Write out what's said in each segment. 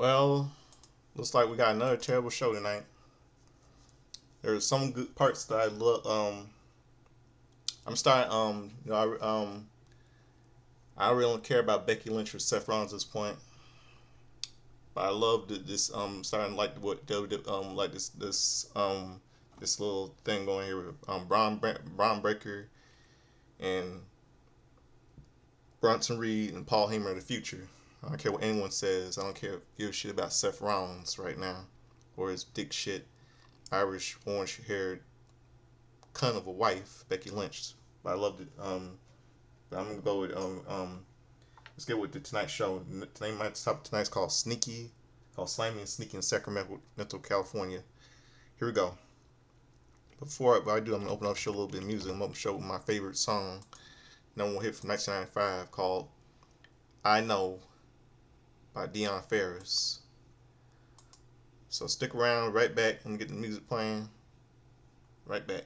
Well, looks like we got another terrible show tonight. There's some good parts that I love. I'm starting. I really don't care about Becky Lynch or Seth Rollins at this point. But I love this. Starting like what like this little thing going here with Braun Breaker and Bronson Reed and Paul Heyman of the future. I don't care what anyone says. I don't give a shit about Seth Rollins right now or his dick shit Irish orange haired cunt of a wife, Becky Lynch. But I loved it. I'm gonna go with let's get with the Tonight Show. Tonight's called Sllimy and Sneaky in Sacremento, California. Here we go. Before I do, I'm gonna open up show a little bit of music. I'm gonna show my favorite song, number one hit from 1995 called "I Know" by Dion Ferris. So stick around. Right back. I'm gonna get the music playing. Right back.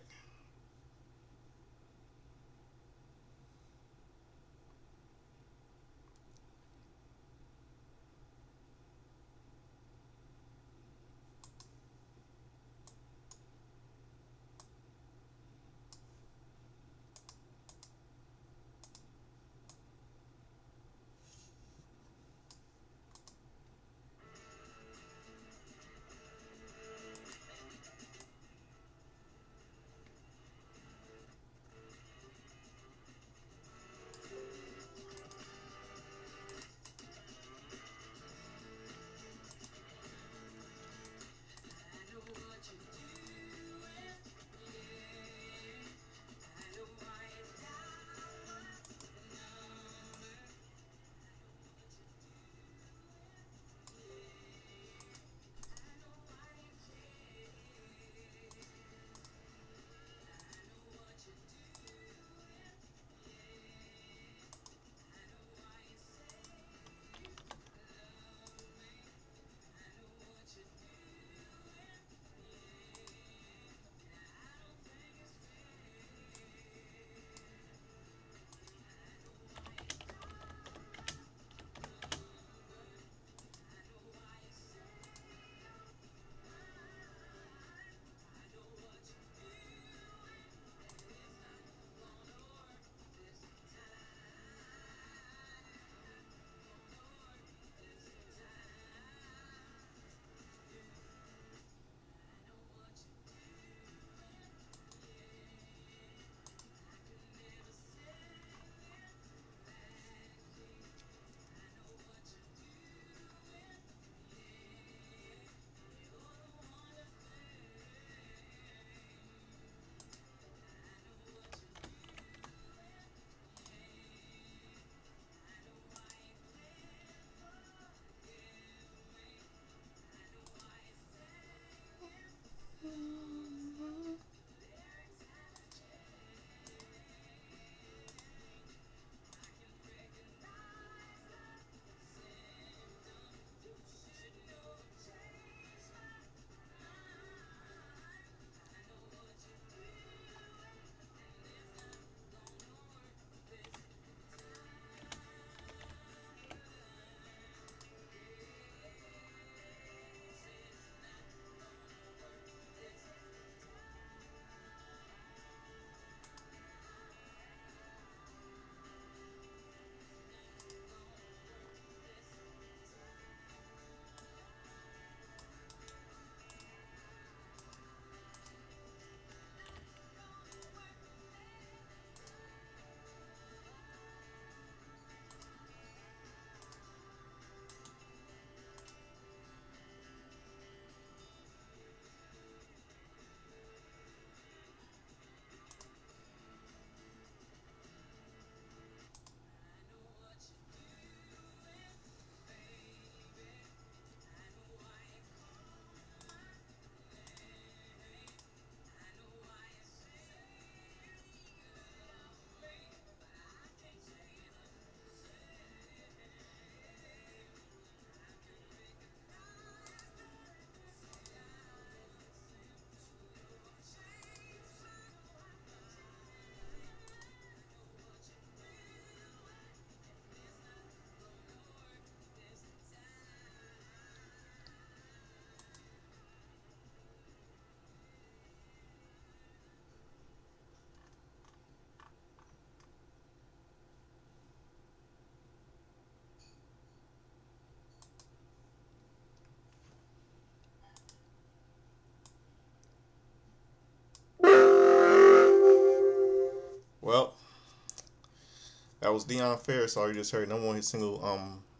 was Deion Ferris. All you just heard. Number one hit single.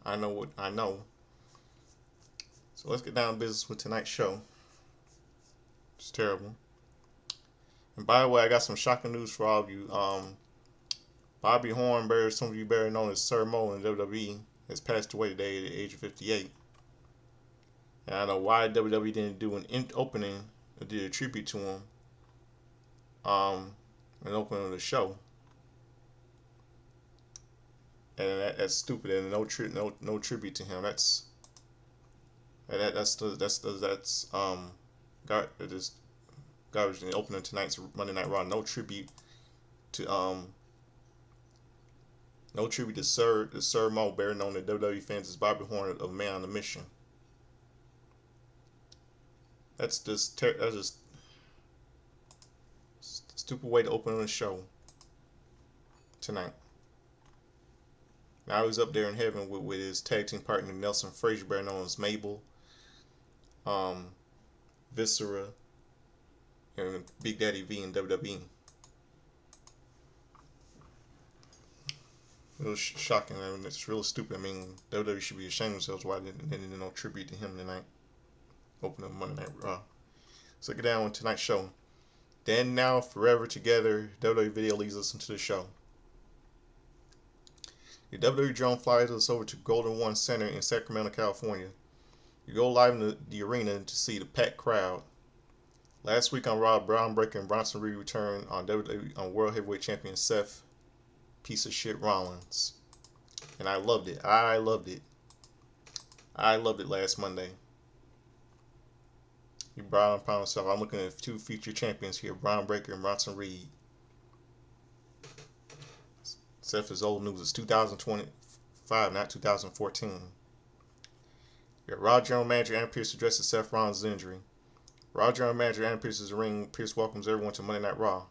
I Know What I Know. So let's get down to business with tonight's show. It's terrible. And by the way, I got some shocking news for all of you. Bobby Horn, some of you better known as Sir Mo in WWE, has passed away today at the age of 58. And I know why WWE didn't do an opening or did a tribute to him. An opening of the show. And that's stupid. And no tribute to him. That's garbage in the opening of tonight's Monday Night Raw. No tribute to Sir Mo, better known to WWE fans as Bobby Horn of Man on a Mission. That's just stupid way to open the show tonight. Now he's up there in heaven with his tag team partner Nelson Frazier, better known as Mabel, Viscera, and Big Daddy V in WWE. It was shocking. I mean, it's real stupid. I mean, WWE should be ashamed of themselves why they didn't no tribute to him tonight. Open up Monday Night Raw. So get down with tonight's show. Then Now Forever Together. WWE video leads us into the show. The WWE drone flies us over to Golden One Center in Sacremento, California. You go live in the arena to see the packed crowd. Last week on Raw, Braun Breaker and Bronson Reed returned on WWE on World Heavyweight Champion Seth piece of shit Rollins. And I loved it. I loved it last Monday. He brought upon himself. I'm looking at two future champions here, Braun Breaker and Bronson Reed. Seth is old news. It's 2025, not 2014. Your Raw General Manager Adam Pearce addresses Seth Rollins' injury. Raw General Manager Adam Pearce is in the ring. Pearce welcomes everyone to Monday Night Raw.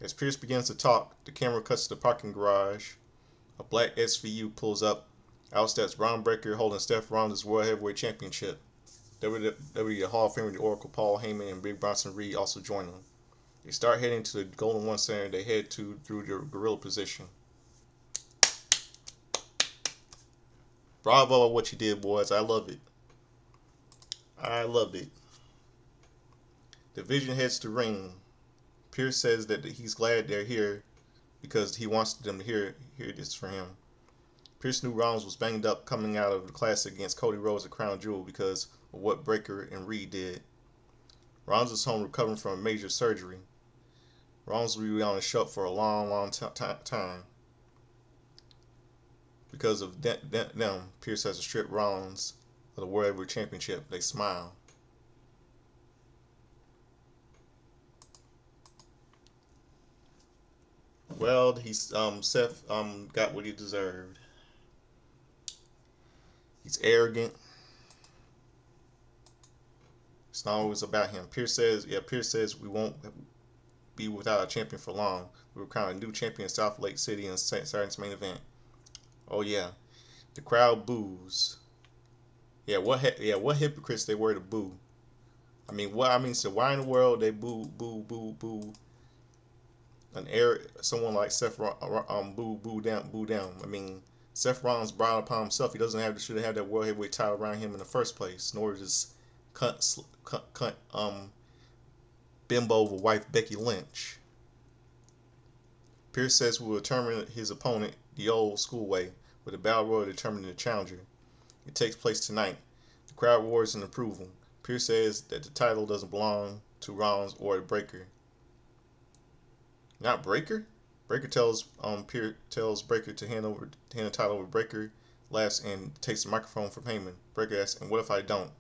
As Pearce begins to talk, the camera cuts to the parking garage. A black SVU pulls up. Out steps Braun Breaker holding Seth Rollins' World Heavyweight Championship. WWE Hall of Famer the Oracle Paul Heyman and Big Bronson Reed also join them. They start heading to the Golden One Center. They head through their gorilla position. Bravo on what you did, boys. I love it. I loved it. The Vision heads to ring. Pearce says that he's glad they're here because he wants them to hear this for him. Pearce knew Rollins was banged up coming out of the Classic against Cody Rhodes at Crown Jewel because of what Breaker and Reed did. Rollins is home recovering from a major surgery. Rollins will be on the show for a long time. Because of them, Pearce has to strip Rollins of the World Heavyweight Championship. They smile. Well, Seth got what he deserved. He's arrogant. It's not always about him. Pearce says we won't be without a champion for long. We were crowned a new champion in South Lake City in Saturday's main event. Oh yeah, the crowd boos. Yeah, what hypocrites they were to boo. So why in the world they boo someone like Seth boo down. I mean, Seth Rollins brought it upon himself. He should have that World Heavyweight title around him in the first place, nor just cunt bimbo of a wife Becky Lynch. Pearce says we will determine his opponent the old school way, with a battle royal determining the challenger. It takes place tonight. The crowd roars in approval. Pearce says that the title doesn't belong to Rollins or Breaker. Not Breaker? Breaker tells Breaker to hand the title over. Breaker laughs and takes the microphone from Heyman. Breaker asks, "And what if I don't?"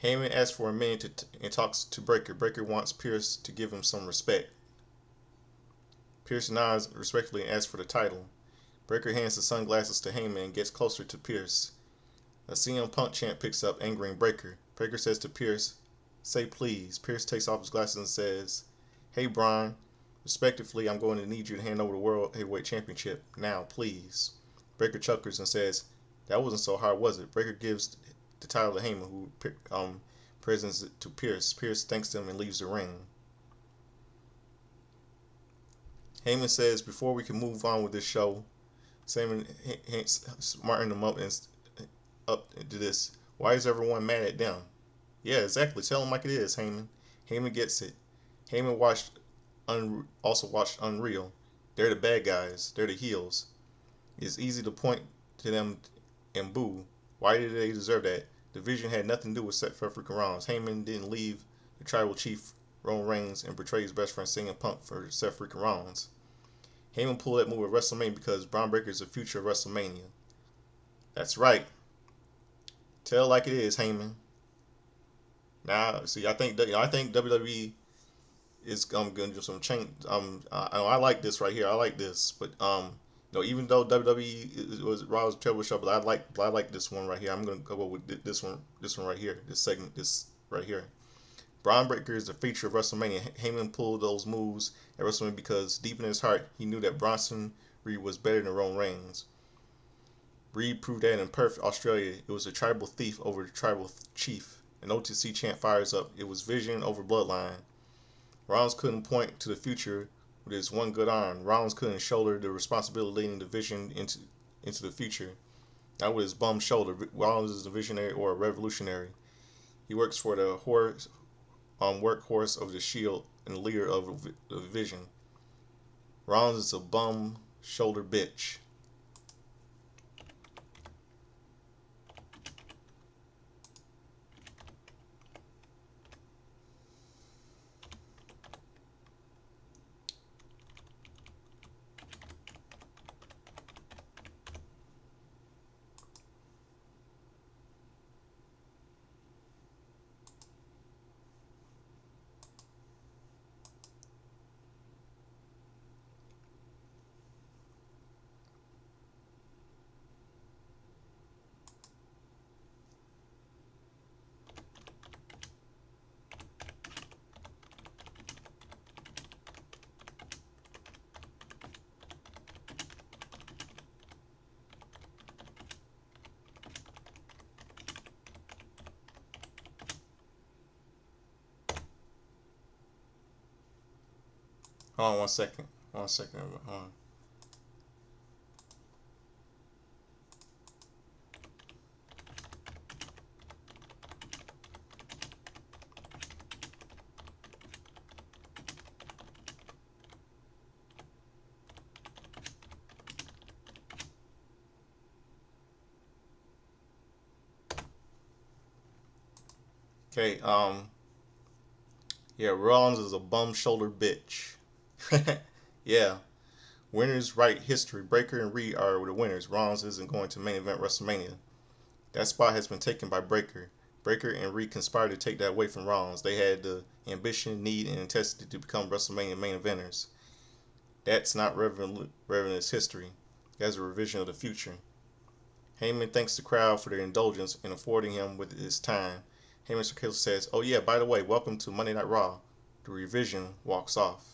Heyman asks for a minute and talks to Breaker. Breaker wants Pearce to give him some respect. Pearce nods respectfully and asks for the title. Breaker hands the sunglasses to Heyman and gets closer to Pearce. A CM Punk chant picks up, angering Breaker. Breaker says to Pearce, "Say please." Pearce takes off his glasses and says, "Hey Brian, respectively, I'm going to need you to hand over the World Heavyweight Championship. Now, please." Breaker chuckles and says, "That wasn't so hard, was it?" Breaker gives the title to Heyman, who presents it to Pearce. Pearce thanks them and leaves the ring. Heyman says before we can move on with this show, Simon smarten them up and up to this. Why is everyone mad at them? Yeah, exactly. Tell them like it is, Heyman. Heyman gets it. Heyman also watched Unreal. They're the bad guys. They're the heels. It's easy to point to them and boo. Why did they deserve that? The Vision had nothing to do with Seth freaking Rollins. Heyman didn't leave the tribal chief Roman Reigns and betray his best friend CM Punk for Seth freaking Rollins. Heyman pulled that move at WrestleMania because Braun Breaker is the future of WrestleMania. That's right. Tell like it is, Heyman. Now, see, I think WWE is going to do some change. I like this right here. I like this, but even though WWE was Raw's a terrible show, but I like this one right here. I'm going to go with this one right here. This segment, this right here. Braun Breaker is the feature of WrestleMania. Heyman pulled those moves at WrestleMania because deep in his heart, he knew that Bronson Reed was better than Roman Reigns. Reed proved that in Perth, Australia. It was a tribal thief over the tribal chief. An OTC chant fires up. It was Vision over Bloodline. Rollins couldn't point to the future with his one good arm. Rollins couldn't shoulder the responsibility leading the Vision into the future. Not with his bum shoulder. Rollins is a visionary or a revolutionary. He works for the workhorse of the Shield and the leader of the Vision. Rollins is a bum shoulder bitch. Hold on 1 second. 1 second. Hold on. Okay, yeah, Rollins is a bum shoulder bitch. Yeah, winners write history. Breaker and Reed are the winners. Rollins isn't going to main event WrestleMania. That spot has been taken by Breaker. Breaker and Reed conspired to take that away from Rollins. They had the ambition, need, and intensity to become WrestleMania main eventers. That's not reverend history. That's a revision of the future. Heyman thanks the crowd for their indulgence in affording him with his time. Heyman Circus says, "Oh yeah, by the way, welcome to Monday Night Raw." The revision walks off.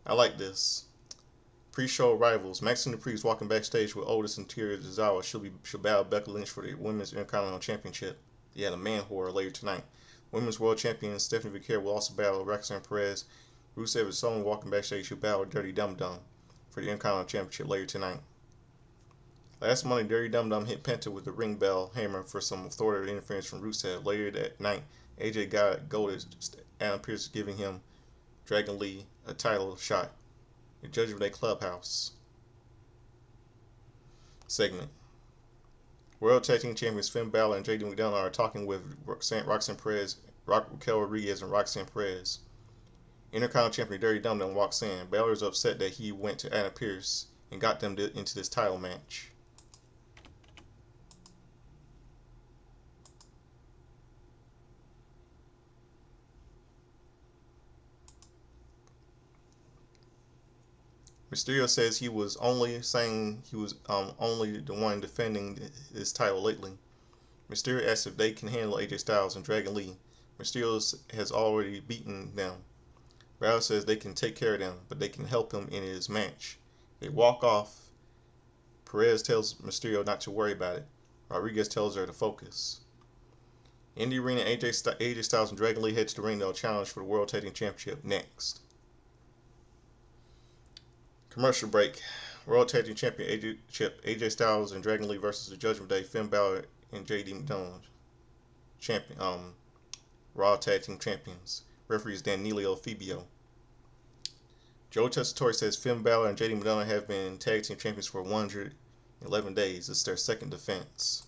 I like this. Pre-show arrivals. Max and the Priest walking backstage with Otis and Tia Tozawa. She'll battle Becky Lynch for the Women's Intercontinental Championship. Yeah, the man whore later tonight. Women's World Champion Stephanie Victoria will also battle Roxanne Perez. Rusev is someone walking backstage. She'll battle Dirty Dum Dum for the Intercontinental Championship later tonight. Last Monday, Dirty Dum Dum hit Penta with the ring bell hammer for some authoritative interference from Rusev. Later that night, AJ got goaded. Adam Pearce giving him Dragon Lee a title shot. The Judgment Day Clubhouse segment. World Tag Team Champions Finn Balor and JD McDonagh are talking with Roxanne Perez, Raquel Rodriguez, and Roxanne Perez. Intercontinental Champion Dirty Dum Dum walks in. Balor is upset that he went to Adam Pearce and got them into this title match. Mysterio says he was only saying he was only the one defending his title lately. Mysterio asks if they can handle AJ Styles and Dragon Lee. Mysterio has already beaten them. Balor says they can take care of them, but they can help him in his match. They walk off. Perez tells Mysterio not to worry about it. Rodriguez tells her to focus. Indy Arena, AJ Styles and Dragon Lee head to the ring. They'll challenge for the World Tag Team Championship next. Commercial break. World Tag Team Championship AJ Styles and Dragon Lee versus the Judgment Day, Finn Balor and JD McDonald. Raw Tag Team Champions. Referees Danilo Fibio. Joe Tessitore says Finn Balor and JD McDonald have been Tag Team Champions for 111 days. It's their second defense.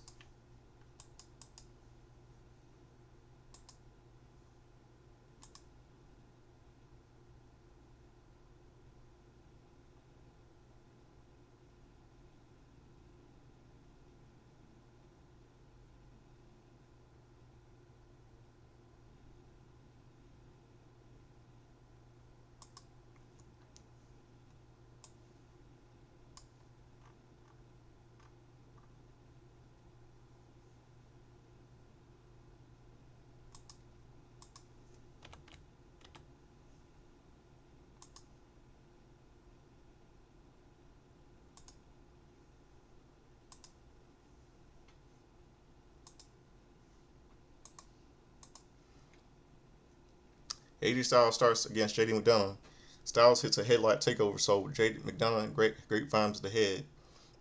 AJ Styles starts against JD McDonald. Styles hits a headlock takeover, so JD McDonald grapevines the head.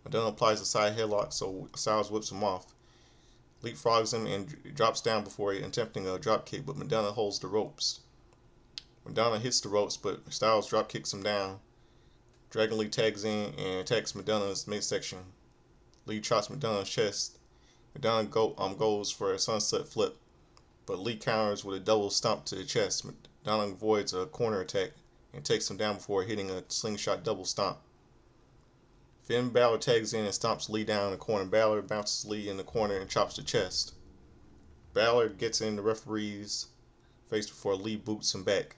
McDonald applies a side headlock, so Styles whips him off. Leapfrogs him and drops down before attempting a drop kick, but McDonald holds the ropes. McDonald hits the ropes, but Styles drop kicks him down. Dragon Lee tags in and attacks McDonald's midsection. Lee chops McDonald's chest. McDonald goes for a sunset flip, but Lee counters with a double stomp to the chest. McDonald avoids a corner attack and takes him down before hitting a slingshot double stomp. Finn Balor tags in and stomps Lee down in the corner. Balor bounces Lee in the corner and chops the chest. Balor gets in the referee's face before Lee boots him back.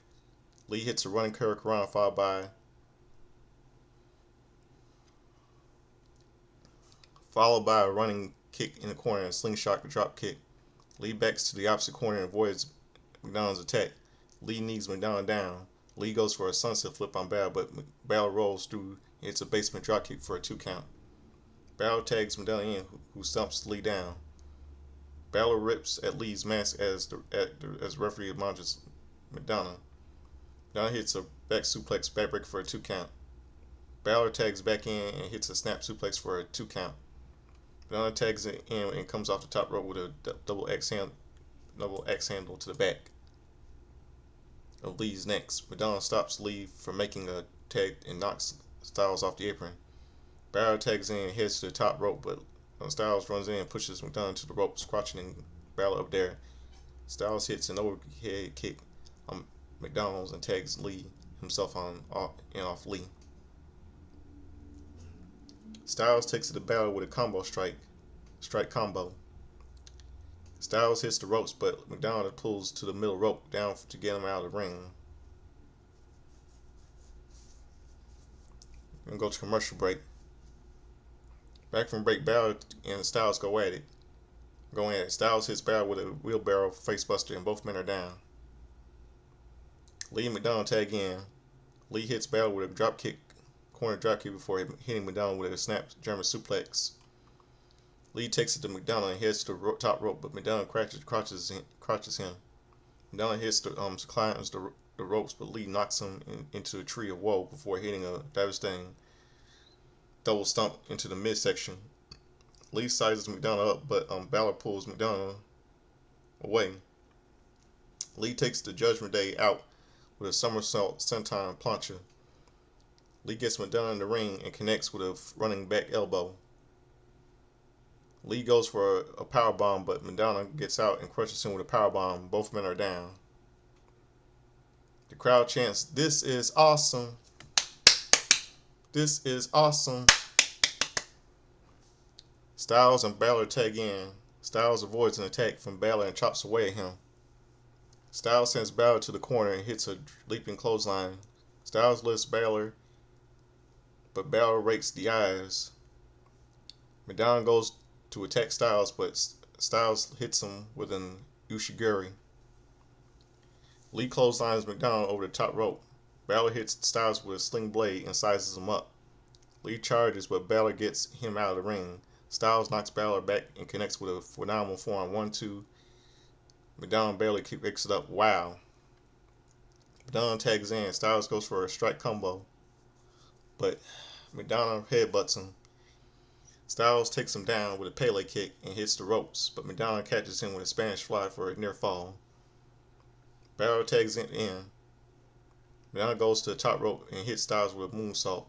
Lee hits a running Hurricanrana followed by a running kick in the corner and a slingshot drop kick. Lee backs to the opposite corner and avoids McDonald's attack. Lee knees McDonald down. Lee goes for a sunset flip on Balor, but Balor rolls through and hits a basement drop kick for a 2 count. Balor tags McDonald in, who stumps Lee down. Balor rips at Lee's mask as referee admonishes McDonald. McDonald hits a back suplex backbreaker for a 2 count. Balor tags back in and hits a snap suplex for a 2 count. McDonald tags in and comes off the top rope with a double X handle to the back of Lee's neck. McDonald stops Lee from making a tag and knocks Styles off the apron. Balor tags in and heads to the top rope, but Styles runs in and pushes McDonald to the rope, squashing Balor up there. Styles hits an overhead kick on McDonald's and tags Lee himself off Lee. Styles takes it to Balor with a combo strike combo. Styles hits the ropes, but McDonald pulls to the middle rope down to get him out of the ring. We're going to go to commercial break. Back from break, Balor and Styles go at it. Styles hits Balor with a wheelbarrow facebuster and both men are down. Lee and McDonald tag in. Lee hits Balor with a corner drop kick before hitting McDonald with a snap German suplex. Lee takes it to McDonald and heads to the top rope, but McDonald crotches him. McDonald climbs the ropes, but Lee knocks him into a tree of woe before hitting a devastating double stomp into the midsection. Lee sizes McDonald up, but Balor pulls McDonald away. Lee takes the Judgment Day out with a somersault senton plancha. Lee gets McDonald in the ring and connects with a running back elbow. Lee goes for a powerbomb, but McDonald gets out and crushes him with a powerbomb. Both men are down. The crowd chants, "This is awesome! This is awesome!" Styles and Balor tag in. Styles avoids an attack from Balor and chops away at him. Styles sends Balor to the corner and hits a leaping clothesline. Styles lifts Balor, but Balor rakes the eyes. McDonald goes to attack Styles, but Styles hits him with an Ushiguri. Lee clotheslines McDonald over the top rope. Balor hits Styles with a sling blade and sizes him up. Lee charges, but Balor gets him out of the ring. Styles knocks Balor back and connects with a phenomenal forearm 1-2 McDonald barely picks it up. Wow. McDonald tags in. Styles goes for a strike combo, but McDonald headbutts him. Styles takes him down with a Pele kick and hits the ropes, but McDonald catches him with a Spanish fly for a near fall. Balor tags it in. McDonald goes to the top rope and hits Styles with a moonsault.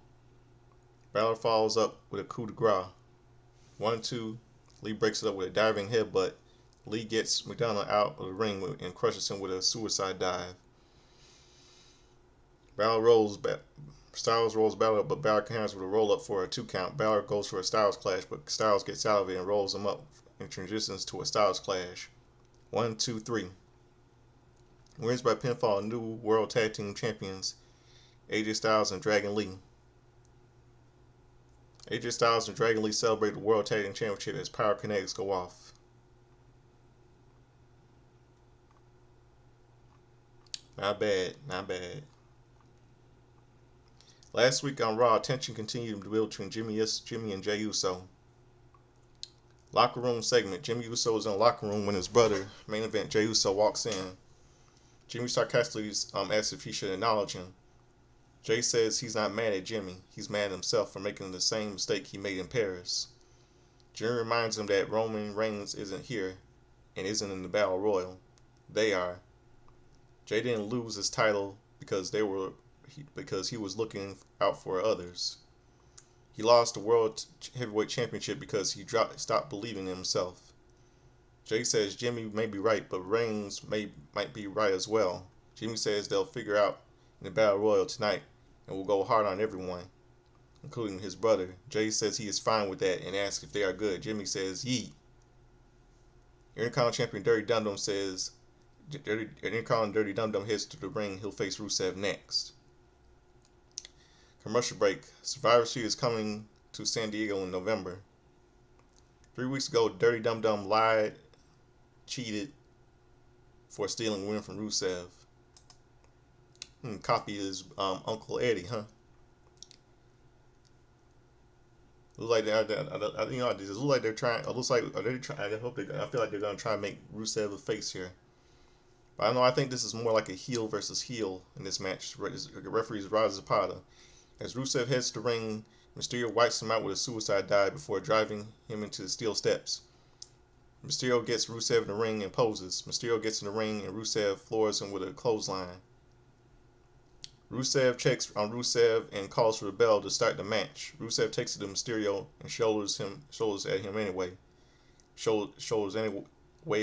Balor follows up with a coup de grace. 1-2. Lee breaks it up with a diving headbutt. Lee gets McDonald out of the ring and crushes him with a suicide dive. Balor rolls back. Styles rolls Balor up, but Balor counters with a roll up for a 2 count. Balor goes for a Styles clash, but Styles gets out of it and rolls him up and transitions to a Styles clash. 1, 2, 3. Wins by pinfall new World Tag Team Champions AJ Styles and Dragon Lee. AJ Styles and Dragon Lee celebrate the World Tag Team Championship as Power Kinetics go off. Not bad, not bad. Last week on Raw, tension continued to build between Jimmy and Jey Uso. Locker room segment. Jimmy Uso was in the locker room when his brother, main event Jey Uso, walks in. Jimmy sarcastically asks if he should acknowledge him. Jey says he's not mad at Jimmy. He's mad at himself for making the same mistake he made in Paris. Jimmy reminds him that Roman Reigns isn't here and isn't in the Battle Royal. They are. Jey didn't lose his title because he was looking out for others. He lost the World Heavyweight Championship because he stopped believing in himself. Jey says Jimmy may be right, but Reigns might be right as well. Jimmy says they'll figure out in the Battle Royal tonight and will go hard on everyone, including his brother. Jey says he is fine with that and asks if they are good. Jimmy says, "Yeet." Intercontinental Champion Dirty Dum Dum says, Intercontinental Dirty Dum Dum heads to the ring. He'll face Rusev next. Commercial break. Survivor Series is coming to San Diego in November. 3 weeks ago, Dirty Dum Dum lied, cheated for stealing a win from Rusev. Copy his Uncle Eddie, huh? Looks like they're trying. It looks like I feel like they're gonna try to make Rusev a face here. But I don't know. I think this is more like a heel versus heel in this match. The referee's Raj Zapata. As Rusev heads to the ring, Mysterio wipes him out with a suicide dive before driving him into the steel steps. Mysterio gets Rusev in the ring and poses. Mysterio gets in the ring and Rusev floors him with a clothesline. Rusev checks on Rusev and calls for the bell to start the match. Rusev takes it to Mysterio and shoulders at him anyway. Shoulders anyway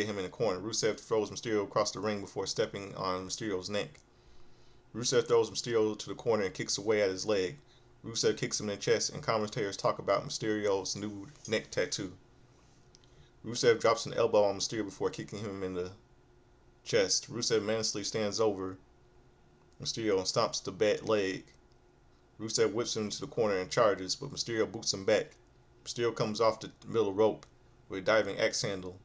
at him in the corner. Rusev throws Mysterio across the ring before stepping on Mysterio's neck. Rusev throws Mysterio to the corner and kicks away at his leg. Rusev kicks him in the chest, and commentators talk about Mysterio's new neck tattoo. Rusev drops an elbow on Mysterio before kicking him in the chest. Rusev menacingly stands over Mysterio and stomps the bad leg. Rusev whips him into the corner and charges, but Mysterio boots him back. Mysterio comes off the middle rope with a diving axe handle.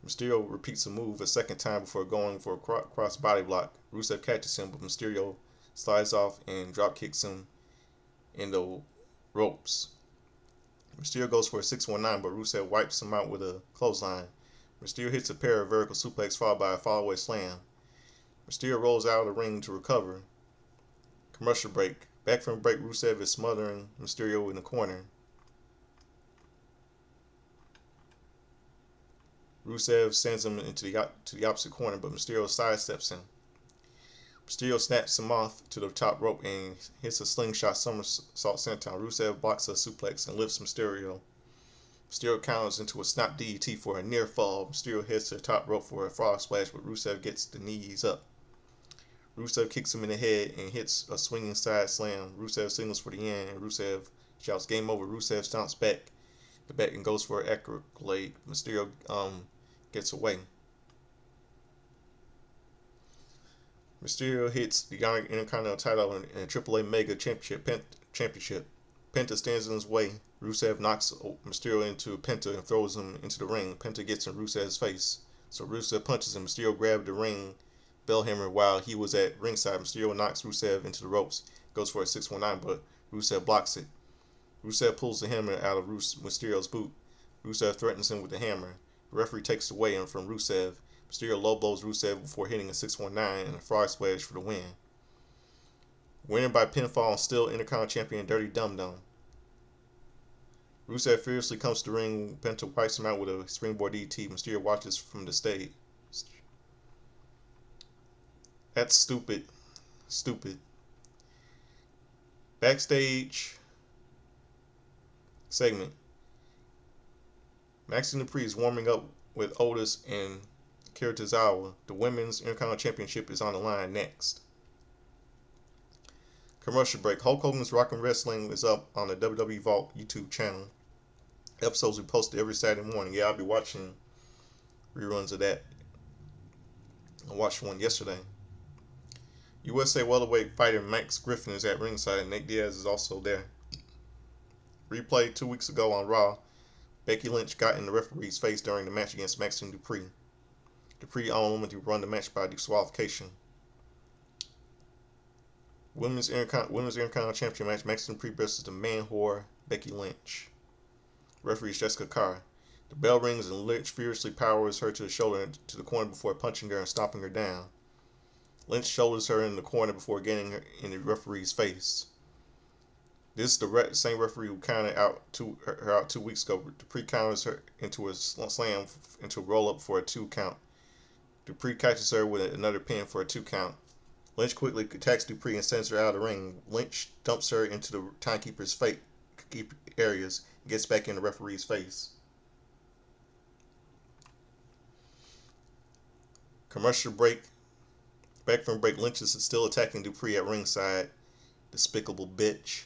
Mysterio repeats the move a second time before going for a cross body block. Rusev catches him, but Mysterio slides off and drop kicks him in the ropes. Mysterio goes for a 619, but Rusev wipes him out with a clothesline. Mysterio hits a pair of vertical suplex followed by a fallaway slam. Mysterio rolls out of the ring to recover. Commercial break. Back from break, Rusev is smothering Mysterio in the corner. Rusev sends him into the opposite corner, but Mysterio sidesteps him. Mysterio snaps him off to the top rope and hits a slingshot somersault senton. Rusev blocks a suplex and lifts Mysterio. Mysterio counters into a snap DDT for a near fall. Mysterio heads to the top rope for a frog splash, but Rusev gets the knees up. Rusev kicks him in the head and hits a swinging side slam. Rusev signals for the end, and Rusev shouts game over. Rusev stomps back and goes for an accolade. Mysterio gets away. Mysterio hits the Intercontinental title in a AAA Mega Championship. Penta stands in his way. Rusev knocks Mysterio into Penta and throws him into the ring. Penta gets in Rusev's face, so Rusev punches him. Mysterio grabbed the ring bell hammer while he was at ringside. Mysterio knocks Rusev into the ropes. Goes for a 619, but Rusev blocks it. Rusev pulls the hammer out of Mysterio's boot. Rusev threatens him with the hammer. The referee takes it away from Rusev, Mysterio low blows Rusev before hitting a 619 and a frog splash for the win. Winning by pinfall, still Intercontinental Champion Dirty Dum Dum. Rusev fiercely comes to the ring. Penta wipes him out with a springboard DT. Mysterio watches from the stage. That's stupid. Stupid. Backstage segment. Maxine Dupree is warming up with Otis and Kirizawa. The Women's Intercontinental Championship is on the line next. Commercial break. Hulk Hogan's Rockin' Wrestling is up on the WWE Vault YouTube channel. Episodes we posted every Saturday morning. Yeah, I'll be watching reruns of that. I watched one yesterday. USA welterweight fighter Max Griffin is at ringside and Nate Diaz is also there. Replay 2 weeks ago on Raw. Becky Lynch got in the referee's face during the match against Maxine Dupree. Dupree ultimately won the match by disqualification. Women's Intercontinental Championship match. Maxine Dupree versus the man whore Becky Lynch. Referee is Jessica Carr. The bell rings and Lynch furiously powers her to the shoulder and to the corner before punching her and stomping her down. Lynch shoulders her in the corner before getting her in the referee's face. This is the same referee who counted her out 2 weeks ago. Dupree counters her into a slam, into a roll-up for a 2 count. Dupree catches her with another pin for a 2 count. Lynch quickly attacks Dupree and sends her out of the ring. Lynch dumps her into the timekeeper's areas and gets back in the referee's face. Commercial break. Back from break, Lynch is still attacking Dupree at ringside. Despicable bitch.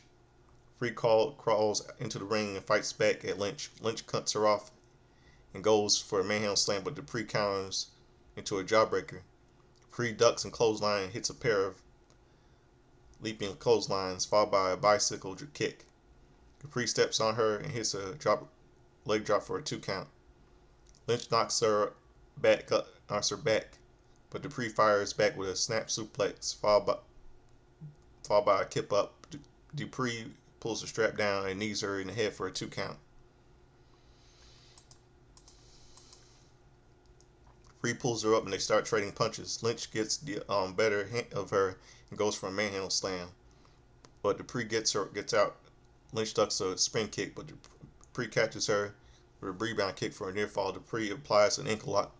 Free crawls into the ring and fights back at Lynch. Lynch cuts her off and goes for a manhandle slam, but Dupree counters into a jawbreaker. Dupree ducks and clothesline and hits a pair of leaping clotheslines, followed by a bicycle kick. Dupree steps on her and hits a leg drop for a 2 count. Lynch knocks her back, but Dupree fires back with a snap suplex, followed by a kip up. Dupree pulls the strap down and knees her in the head for a 2 count. Dupree pulls her up and they start trading punches. Lynch gets the better of her and goes for a manhandle slam, but Dupree gets out. Lynch ducks a spin kick, but Dupree catches her with a rebound kick for a near fall. Dupree applies an ankle lock,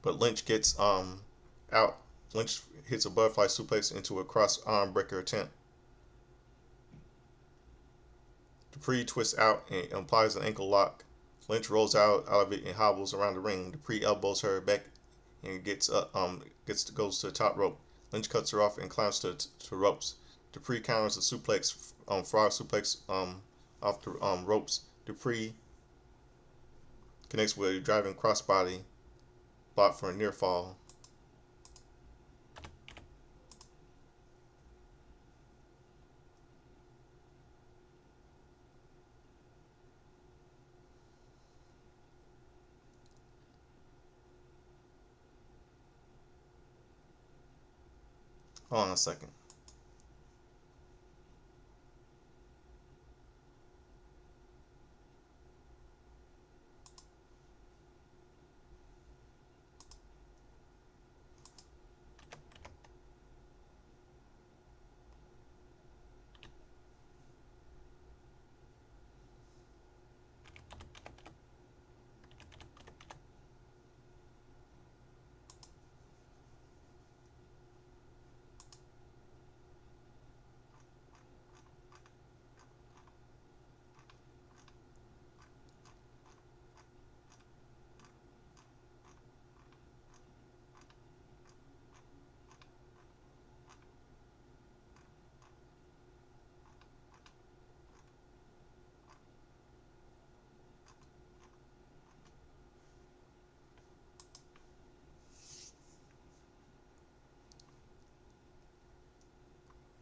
but Lynch gets out. Lynch hits a butterfly suplex into a cross arm breaker attempt. Dupree twists out and applies an ankle lock. Lynch rolls out of it and hobbles around the ring. Dupree elbows her back and goes to the top rope. Lynch cuts her off and climbs to ropes. Dupree counters a suplex, frog suplex off the ropes. Dupree connects with a driving crossbody block for a near fall. Hold on a second.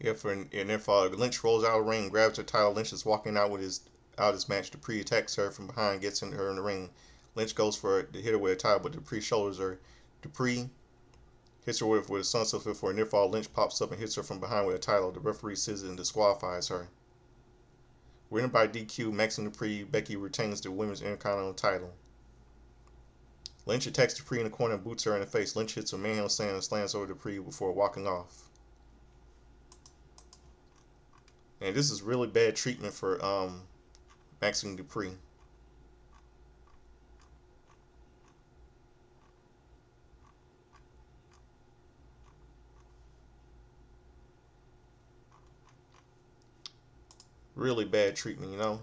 Yeah, for an near fall. Lynch rolls out of the ring, grabs her title. Lynch is walking out with his match. Dupree attacks her from behind, gets her in the ring. Lynch goes for to hit her with a title, but Dupree shoulders her. Dupree hits her with a sunset flip for a near fall. Lynch pops up and hits her from behind with a title. The referee scissors and disqualifies her. Winner by DQ, Maxine Dupree. Becky retains the Women's Intercontinental title. Lynch attacks Dupree in the corner and boots her in the face. Lynch hits a manhandle slam and slams over Dupree before walking off. And this is really bad treatment for Maxine Dupree. Really bad treatment, you know?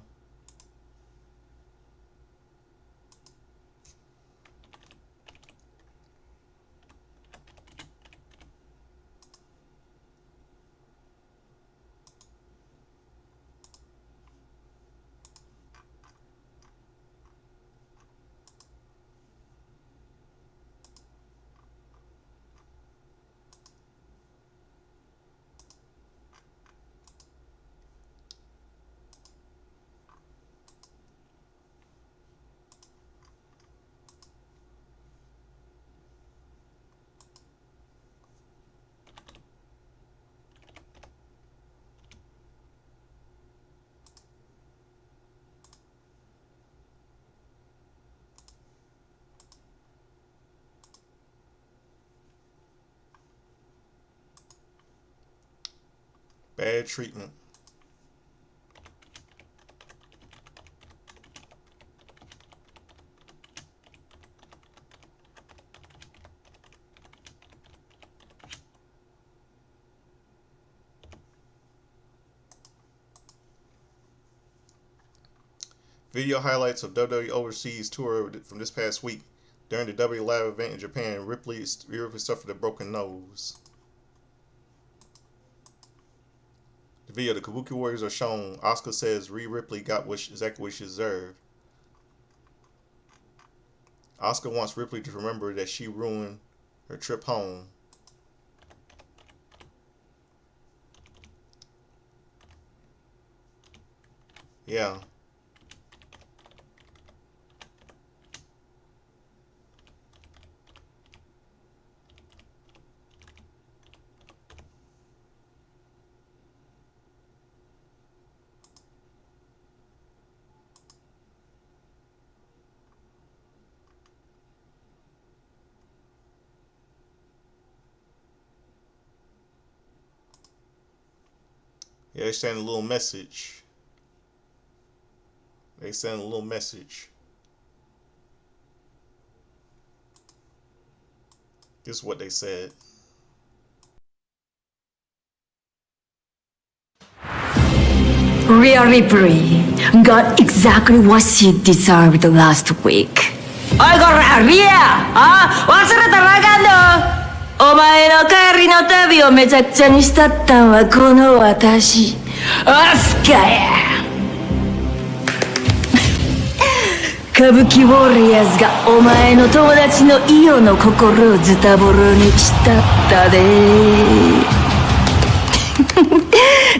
Bad treatment. Video highlights of WWE Overseas Tour from this past week. During the WWE Live event in Japan, Ripley suffered a broken nose. The video, the Kabuki Warriors are shown. Asuka says Rhea Ripley got exactly what she deserved. Asuka wants Ripley to remember that she ruined her trip home. Yeah. Yeah, they send a little message. They send a little message. This is what they said. Rhea Ripley got exactly what she deserved last week. おいこら、リア！忘れたらあかんの！お前の帰りの旅をめちゃくちゃにしたったんはこの私、アスカや。歌舞伎ウォリアーズがお前の友達のイオの心をズタボロにしたったで。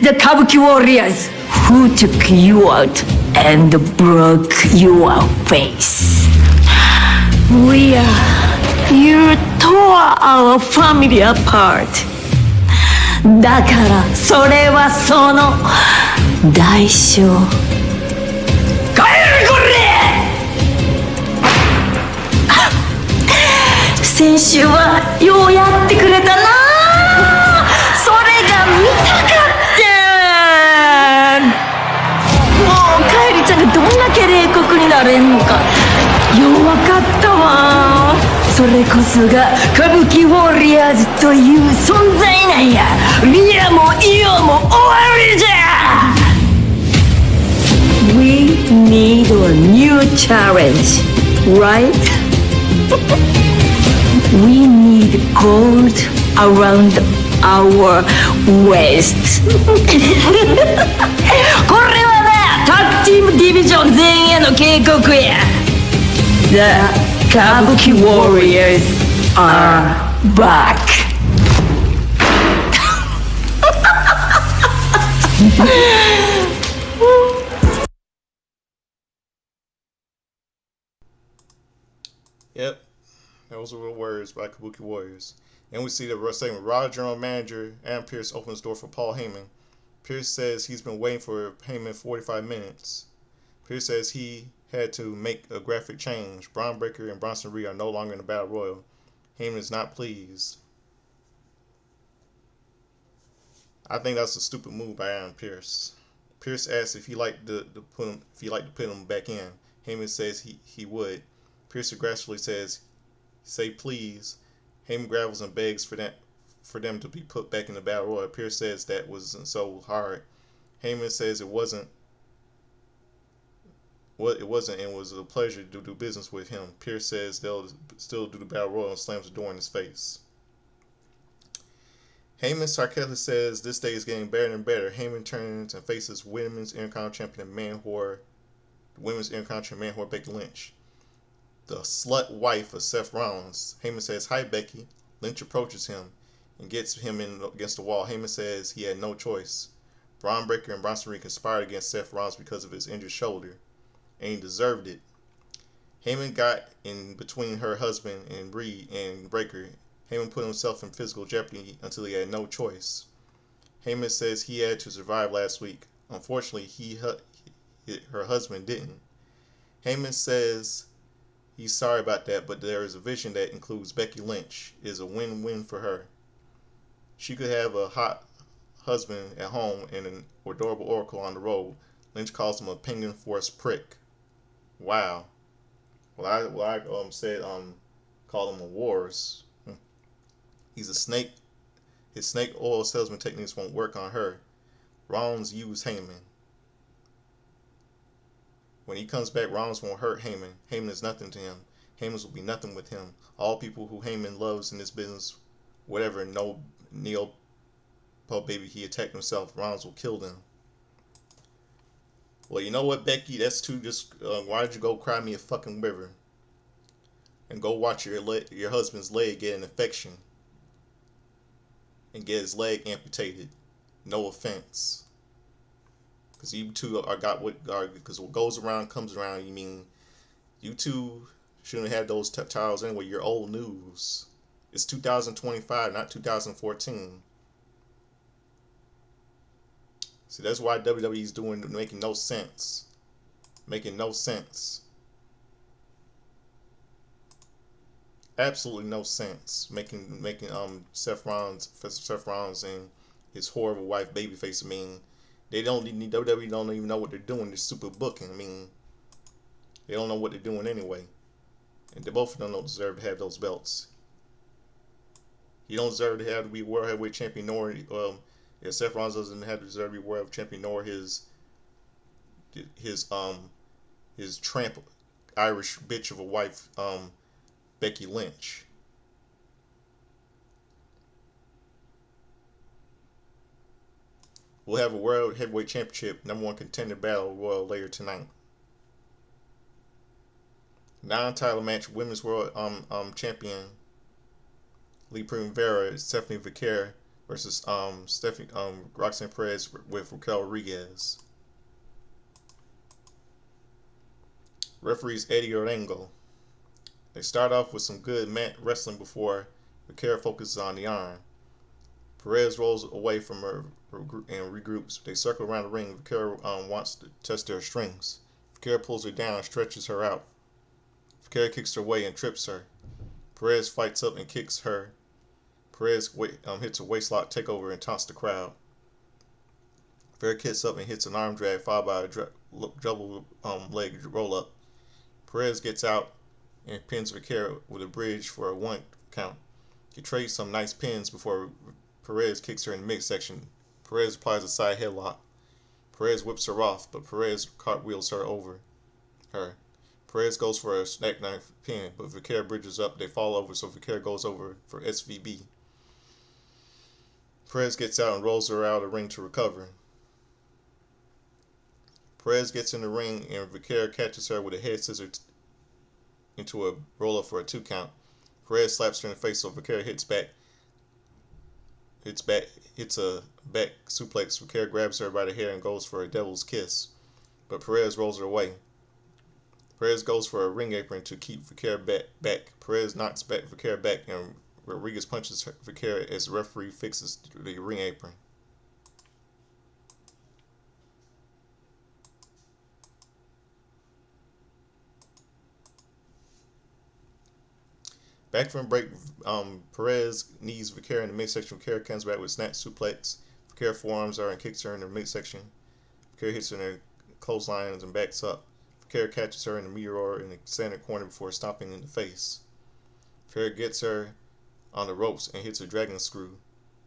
The Kabuki Warriors who took you out and broke your face. We you tore our family apart. だからそれはその代償。帰れこれ！先週はようやってくれたな。それが見たかった。もうカエリちゃんがどんだけ冷酷になれんのかようわかったわ。それこそが歌舞伎ウォリアーズという存在なんや。リアもイオも終わりじゃ。We need a new challenge, right? We need gold around our waist. これはな、タッグチームディビジョン全員への警告や。The Kabuki Warriors are back. Yep, those were the words by Kabuki Warriors. And we see the segment. Raw General Manager Adam Pearce opens the door for Paul Heyman. Pearce says he's been waiting for Heyman 45 minutes. Pierce says he had to make a graphic change. Braun Breaker and Bronson Reed are no longer in the Battle Royal. Heyman is not pleased. I think that's a stupid move by Adam Pierce. Pierce asks if he liked to put him back in. Heyman says he would. Pierce aggressively says, "Say please." Heyman gravels and begs for them to be put back in the Battle Royal. Pierce says that wasn't so hard. Heyman says it wasn't, and was a pleasure to do business with him. Pierce says they'll still do the Battle Royal and slams the door in his face. Heyman sarcastically says this day is getting better and better. Heyman turns and faces Women's Intercontinental Champion Man Whore Becky Lynch, the slut wife of Seth Rollins. Heyman says, "Hi, Becky." Lynch approaches him and gets him in against the wall. Heyman says he had no choice. Braun Breaker and Bronson Reed conspired against Seth Rollins because of his injured shoulder, and he deserved it. Heyman got in between her husband and Reed and Breaker. Heyman put himself in physical jeopardy until he had no choice. Heyman says he had to survive last week. Unfortunately, her husband didn't. Heyman says he's sorry about that, but there is a vision that includes Becky Lynch. It is a win-win for her. She could have a hot husband at home and an adorable oracle on the road. Lynch calls him a penguin force prick. Wow. Well, I call him a wars. He's a snake. His snake oil salesman techniques won't work on her. Rollins used Heyman. When he comes back, Rollins won't hurt Heyman. Heyman is nothing to him. Heyman will be nothing with him. All people who Heyman loves in this business, whatever Neo Pub baby he attacked himself, Rollins will kill them. Well, you know what, Becky? That's too. Just why did you go cry me a fucking river and go watch your husband's leg get an infection and get his leg amputated? No offense, because you two because what goes around comes around. You mean you two shouldn't have had those titles anyway. You're old news. It's 2025, not 2014. See, that's why WWE's making no sense. Making no sense. Absolutely no sense. Making Seth Rollins and his horrible wife babyface. I mean, WWE don't even know what they're doing. They're stupid booking. I mean, they don't know what they're doing anyway. And they both don't deserve to have those belts. He don't deserve to have to be World Heavyweight Champion, nor Seth Rollins doesn't have to deserve to be World Champion, nor his tramp Irish bitch of a wife, Becky Lynch. We'll have a World Heavyweight Championship #1 contender battle royal later tonight. Non-title match: Women's World Champion Lee Primavera, Stephanie Vaquer versus Roxanne Perez with Raquel Rodriguez. Referees Eddie Orengo. They start off with some good mat wrestling before Vaquer focuses on the arm. Perez rolls away from her and regroups. They circle around the ring. Vaquer wants to test their strings. Vaquer pulls her down and stretches her out. Vaquer kicks her away and trips her. Perez fights up and kicks her. Perez hits a waistlock takeover and taunts the crowd. Vaquer kicks up and hits an arm drag followed by a double leg roll up. Perez gets out and pins Vaquer with a bridge for a 1 count. He trades some nice pins before Perez kicks her in the midsection. Perez applies a side headlock. Perez whips her off, but Perez cartwheels her over her. Perez goes for a snake knife pin, but Vaquer bridges up. They fall over, so Vaquer goes over for SVB. Perez gets out and rolls her out of the ring to recover. Perez gets in the ring and Vaquer catches her with a head scissor into a roll-up for a 2 count. Perez slaps her in the face, so Vaquer hits a back suplex. Vaquer grabs her by the hair and goes for a devil's kiss, but Perez rolls her away. Perez goes for a ring apron to keep Vaquer back. Perez knocks Vaquer back, and Rodriguez punches Vaquer as the referee fixes the ring apron. Back from break, Perez knees Vaquero in the midsection. Vaquero comes back with snap suplex. Vaquero forearms her and kicks her in the midsection. Vaquero hits her in the clotheslines and backs up. Vaquero catches her in the meteor in the center corner before stomping in the face. Vaquero gets her on the ropes and hits a dragon screw.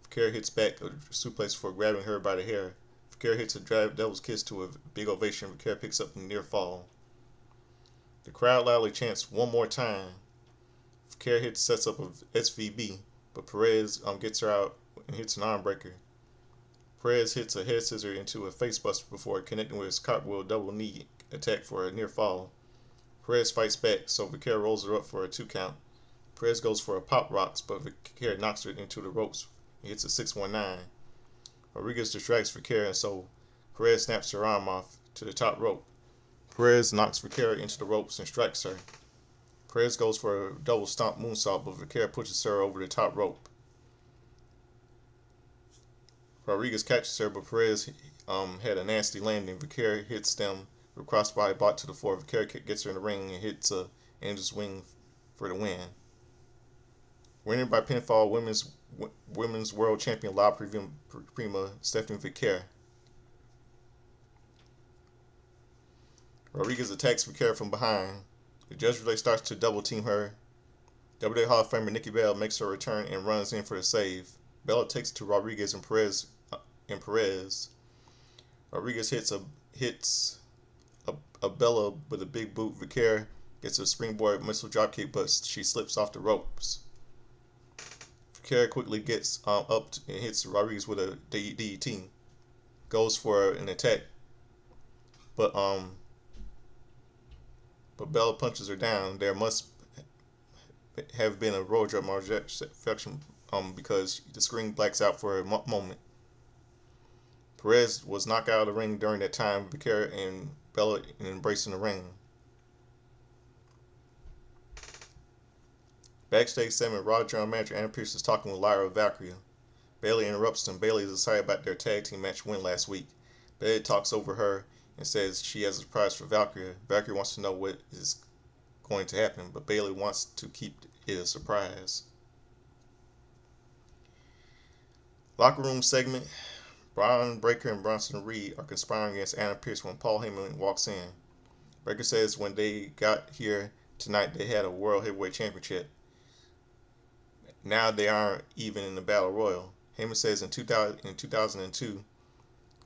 Vaquero hits back a suplex before grabbing her by the hair. Vaquero hits a devil's kiss to a big ovation. Vaquero picks up a near fall. The crowd loudly chants one more time. Vaquero sets up a SVB, but Perez gets her out and hits an arm breaker. Perez hits a head scissor into a facebuster before connecting with his cartwheel double knee attack for a near fall. Perez fights back, so Vaquero rolls her up for a 2 count. Perez goes for a pop rocks, but Vaquero knocks her into the ropes and hits a 619. Rodriguez distracts Vaquero, and so Perez snaps her arm off to the top rope. Perez knocks Vaquero into the ropes and strikes her. Perez goes for a double stomp moonsault, but Vaquero pushes her over the top rope. Rodriguez catches her, but Perez had a nasty landing. Vaquero hits them with a crossbody block to the floor. Vaquero gets her in the ring and hits a Angel's Wing for the win. Winning by pinfall, women's world champion La Prima Stephanie Vaquero. Rodriguez attacks Vaquero from behind. The judge relay starts to double team her. WWE Hall of Famer Nikki Bella makes her return and runs in for the save. Bella takes it to Rodriguez and Perez. Rodriguez hits a Bella with a big boot. Vaquero gets a springboard missile dropkick, but she slips off the ropes. Vaquero quickly gets up and hits Rodriguez with a DDT. Goes for an attack, but Bella punches her down. There must have been a roll drop malfunction because the screen blacks out for a moment. Perez was knocked out of the ring during that time. Vaquero and Bella embracing the ring. Backstage segment, Raw General Manager Anna Pierce is talking with Lyra Valkyria. Bayley interrupts them. Bayley is excited about their tag team match win last week. Bayley talks over her and says she has a surprise for Valkyria. Valkyria wants to know what is going to happen, but Bayley wants to keep it a surprise. Locker room segment. Braun Breaker and Bronson Reed are conspiring against Anna Pierce when Paul Heyman walks in. Breaker says when they got here tonight they had a World Heavyweight Championship. Now they aren't even in the Battle Royal. Heyman says in 2002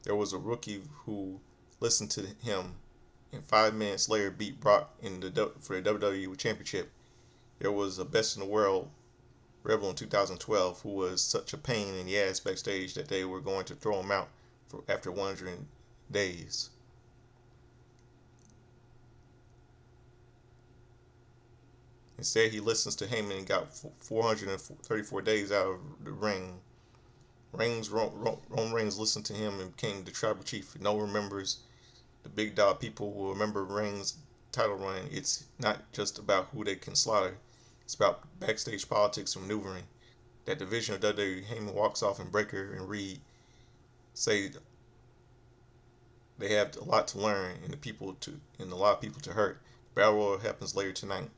there was a rookie who listened to him, and 5 minutes later beat Brock for the WWE Championship. There was a Best in the World Rebel in 2012 who was such a pain in the ass backstage that they were going to throw him out after 100 days. Instead, he listens to Heyman and got 434 days out of the ring. Roman Reigns listened to him and became the tribal chief. No one remembers the big dog. People will remember Reigns' title run. It's not just about who they can slaughter. It's about backstage politics and maneuvering. That division of WWE, Heyman walks off and Breaker and Reed say they have a lot to learn and a lot of people to hurt. Battle Royal happens later tonight.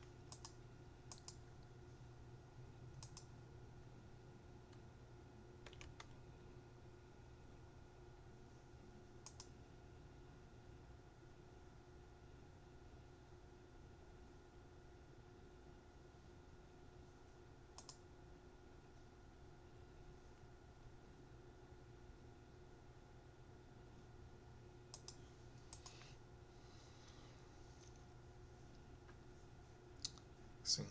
See.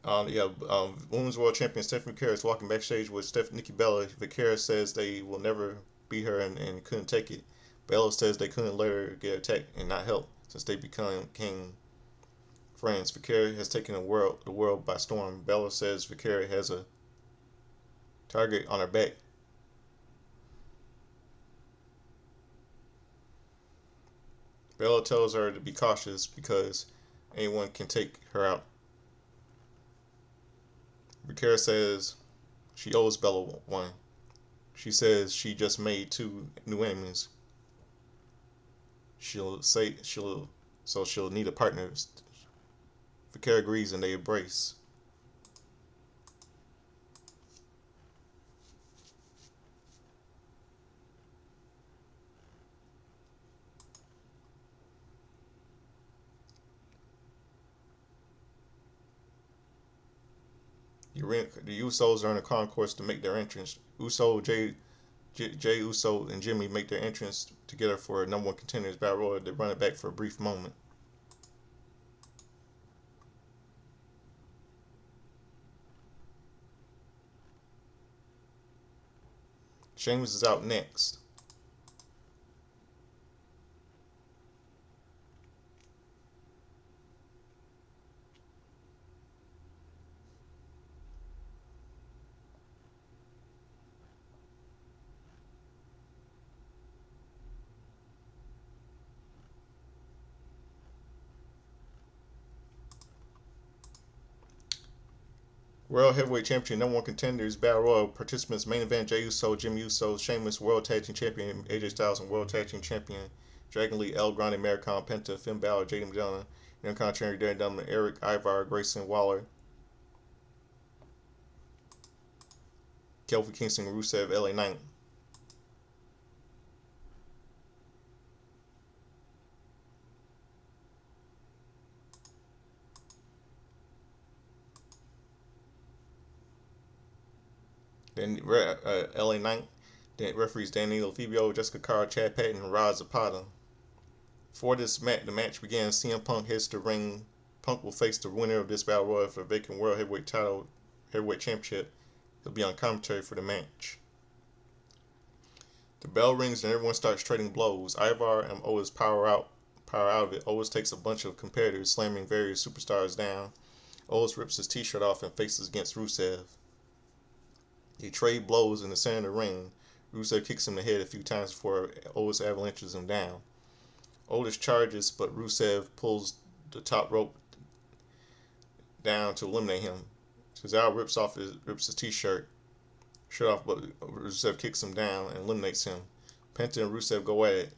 Women's World Champion Stephanie Vicari is walking backstage with Nikki Bella. Vicari says they will never beat her and couldn't take it. Bella says they couldn't let her get attacked and not help since they became friends. Vicari has taken the world by storm. Bella says Vicari has a target on her back. Bella tells her to be cautious because anyone can take her out. Vicari says she owes Bella one. She says she just made 2 new enemies. She'll need a partner. Vicari agrees and they embrace. The Usos are in the concourse to make their entrance. Jay Uso, and Jimmy make their entrance together for a number 1 contenders battle royal. They run it back for a brief moment. Sheamus is out next. World Heavyweight Championship, number 1 contenders, Battle Royal participants, main event, Jey Uso, Jimmy Uso, Sheamus, World Tag Team Champion, AJ Styles, and World Tag Team Champion, Dragon Lee, El Grande, American Penta, Finn Balor, JD McDonough, Intercontinental Darren Dunman, Eric, Ivar, Grayson Waller, Kofi Kingston, Rusev, LA Knight. Then LA Knight. Then referees Danilo Fibio, Jessica Carr, Chad Patton, and Raz Zapata. For this match, the match begins. CM Punk hits the ring. Punk will face the winner of this battle royal for the vacant World Heavyweight Championship. He'll be on commentary for the match. The bell rings and everyone starts trading blows. Ivar and Otis power out of it. Otis takes a bunch of competitors, slamming various superstars down. Otis rips his t-shirt off and faces against Rusev. They trade blows in the center of the ring. Rusev kicks him in the head a few times before Otis avalanches him down. Otis charges, but Rusev pulls the top rope down to eliminate him. Cesaro rips his t-shirt off, but Rusev kicks him down and eliminates him. Penta and Rusev go at it.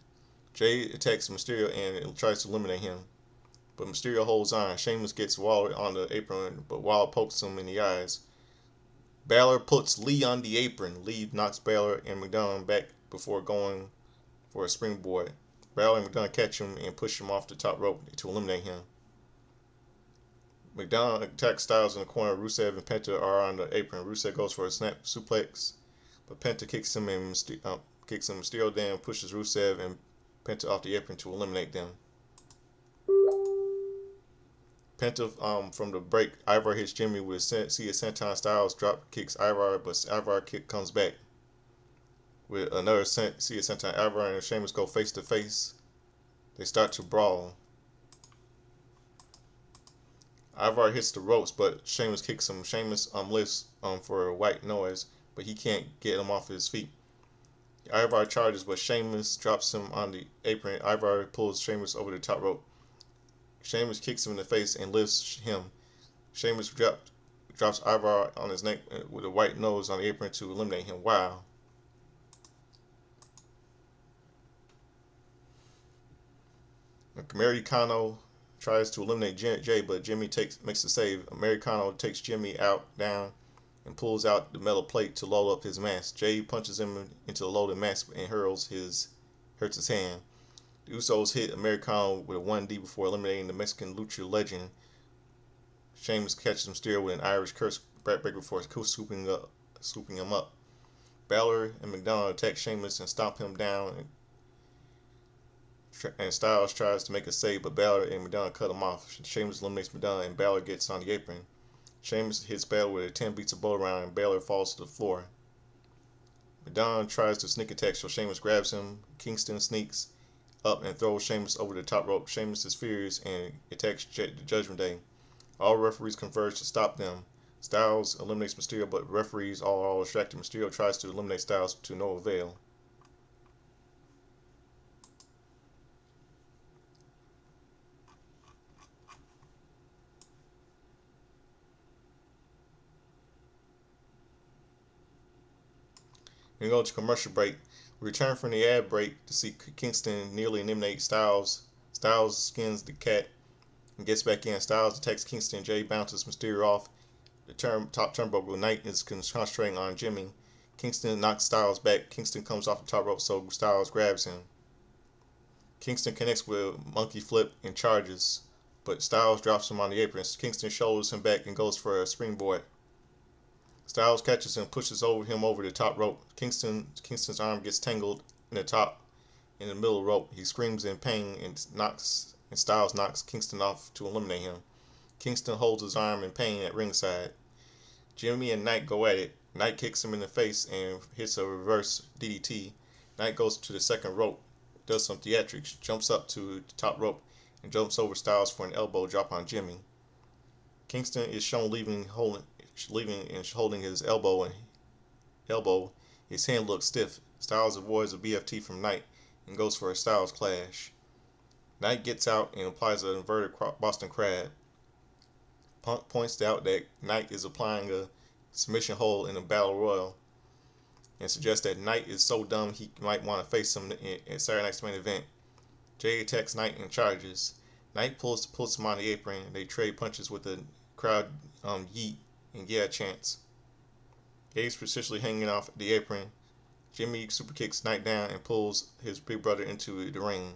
Jay attacks Mysterio and tries to eliminate him, but Mysterio holds on. Sheamus gets Waller on the apron, but Waller pokes him in the eyes. Balor puts Lee on the apron. Lee knocks Balor and McDonough back before going for a springboard. Balor and McDonough catch him and push him off the top rope to eliminate him. McDonough attacks Styles in the corner. Rusev and Penta are on the apron. Rusev goes for a snap suplex, but Penta kicks him. Mysterio then pushes Rusev and Penta off the apron to eliminate them. Penta from the break, Ivar hits Jimmy with a Senton Styles drop kicks Ivar, but Ivar kick comes back with another Senton. Ivar and Sheamus go face to face. They start to brawl. Ivar hits the ropes, but Sheamus kicks him. Sheamus lifts for a white noise, but he can't get him off his feet. Ivar charges, but Sheamus drops him on the apron. Ivar pulls Sheamus over the top rope. Sheamus kicks him in the face and lifts him. Sheamus drops Ivar on his neck with a white nose on the apron to eliminate him. Wow. Americano tries to eliminate Jay, but Jimmy makes the save. Americano takes Jimmy down, and pulls out the metal plate to load up his mask. Jay punches him into the loaded mask and hurts his hand. The Usos hit Americano with a 1D before eliminating the Mexican Lucha legend. Sheamus catches Mysterio with an Irish curse backbreaker before swooping him up. Balor and McDonough attack Sheamus and stomp him down, and Styles tries to make a save, but Balor and McDonough cut him off. Sheamus eliminates McDonough and Balor gets on the apron. Sheamus hits Balor with a 10 beats a bow around and Balor falls to the floor. Madonna tries to sneak attack, so Sheamus grabs him. Kingston sneaks up and throws Sheamus over the top rope. Sheamus is furious and attacks Judgment Day. All referees converge to stop them. Styles eliminates Mysterio, but referees are all distracted. Mysterio tries to eliminate Styles to no avail. We go to commercial break. We return from the ad break to see Kingston nearly eliminate Styles. Styles skins the cat and gets back in. Styles attacks Kingston. Jay bounces Mysterio off the top turnbuckle. Knight is concentrating on Jimmy. Kingston knocks Styles back. Kingston comes off the top rope, so Styles grabs him. Kingston connects with Monkey Flip and charges, but Styles drops him on the apron. Kingston shoulders him back and goes for a springboard. Styles catches him, pushes him over the top rope. Kingston's arm gets tangled in the middle of the rope. He screams in pain and Styles knocks Kingston off to eliminate him. Kingston holds his arm in pain at ringside. Jimmy and Knight go at it. Knight kicks him in the face and hits a reverse DDT. Knight goes to the second rope, does some theatrics, jumps up to the top rope, and jumps over Styles for an elbow drop on Jimmy. Kingston is shown leaving and holding his elbow. His hand looks stiff. Styles avoids a BFT from Knight and goes for a Styles clash. Knight gets out and applies an inverted Boston Crab. Punk points out that Knight is applying a submission hold in a battle royal and suggests that Knight is so dumb he might want to face him at Saturday Night's Main Event. Jay attacks Knight and charges. Knight pulls him on the apron. They trade punches with the crowd yeet and yeah chants. Jay's persistently hanging off the apron. Jimmy super kicks Knight down and pulls his big brother into the ring.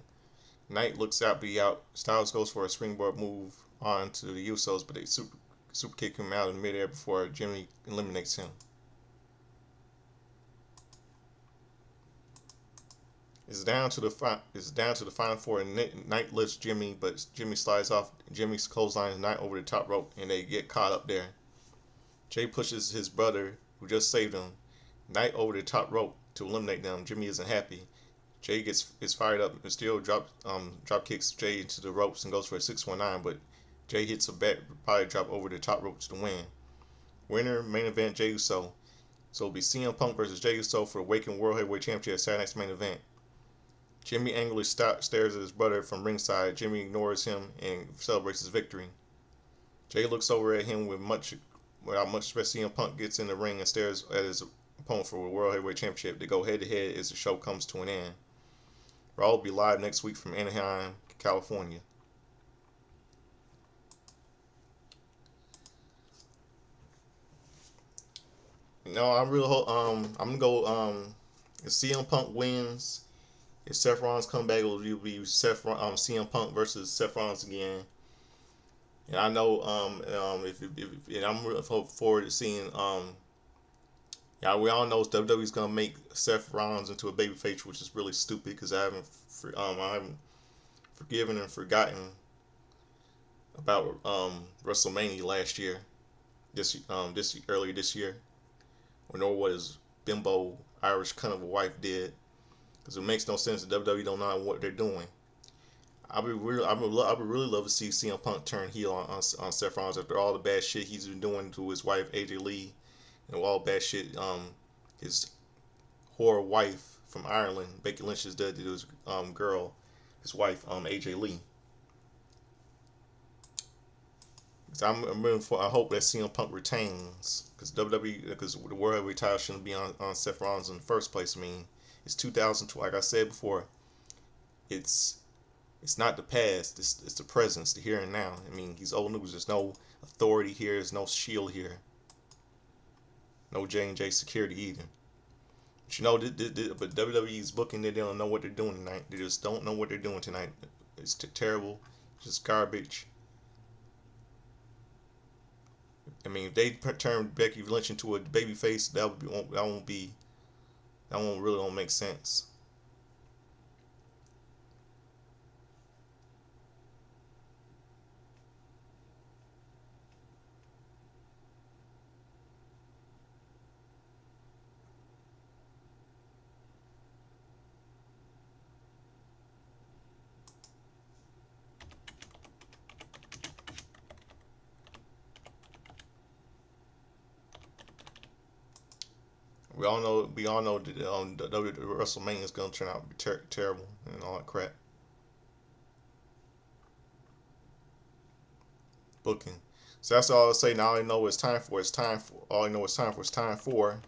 Knight looks out, be out. Styles goes for a springboard move on to the Usos, but they super kick him out in midair before Jimmy eliminates him. It's down to the final four, and Knight lifts Jimmy, but Jimmy slides off. Jimmy's clotheslines Knight over the top rope, and they get caught up there. Jay pushes his brother, who just saved him, Knight over the top rope to eliminate them. Jimmy isn't happy. Jay is fired up. Mysterio drop kicks Jay into the ropes and goes for a 619, but Jay hits a body drop over the top rope to the win. Winner, main event, Jey Uso. So it'll be CM Punk versus Jey Uso for the Awakened World Heavyweight Championship at Saturday Night's Main Event. Jimmy angrily stares at his brother from ringside. Jimmy ignores him and celebrates his victory. Jay looks over at him without much stress. CM Punk gets in the ring and stares at his opponent for the World Heavyweight Championship. They go head to head as the show comes to an end. Raw will be live next week from Anaheim, California. No, I really hope I'm gonna go if CM Punk wins, if Seth Rollins come back, it'll be CM Punk versus Seth Rollins again. And I know and I'm really forward to seeing yeah, we all know WWE's gonna make Seth Rollins into a babyface, which is really stupid because I haven't forgiven and forgotten about WrestleMania last year, earlier this year, or nor what his bimbo Irish cunt of a wife did, because it makes no sense that WWE don't know what they're doing. I would really love to see CM Punk turn heel on Seth Rollins after all the bad shit he's been doing to his wife AJ Lee, and all bad shit his whore wife from Ireland, Becky Lynch, has done to his his wife AJ Lee. So I hope that CM Punk retains, because because the World Heavyweight title shouldn't be on Seth Rollins in the first place. I mean, it's 2012. Like I said before, it's not the past. It's the present. It's the here and now. I mean, he's old news. There's no authority here. There's no shield here. No J&J security either. But you know, but WWE's booking, they don't know what they're doing tonight. They just don't know what they're doing tonight. It's terrible. Just garbage. I mean, if they turn Becky Lynch into a babyface, that won't really make sense. We all know that the WrestleMania is gonna turn out to be terrible and all that crap. Booking. So that's all I'll say. Now I know what it's time for. It's time for. All I know it's time for. It's time for.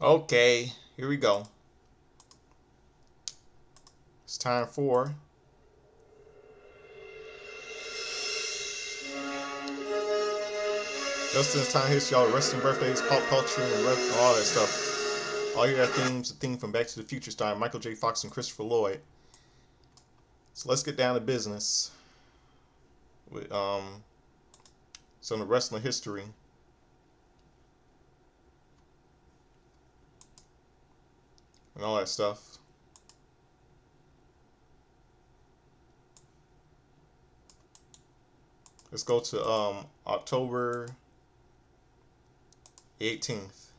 Okay, here we go. It's time for Justin's Time History, all the wrestling birthdays, pop culture, and all that stuff. All your themes, the theme from Back to the Future starring Michael J. Fox and Christopher Lloyd. So let's get down to business with some of the wrestling history. And all that stuff. Let's go to October 18th.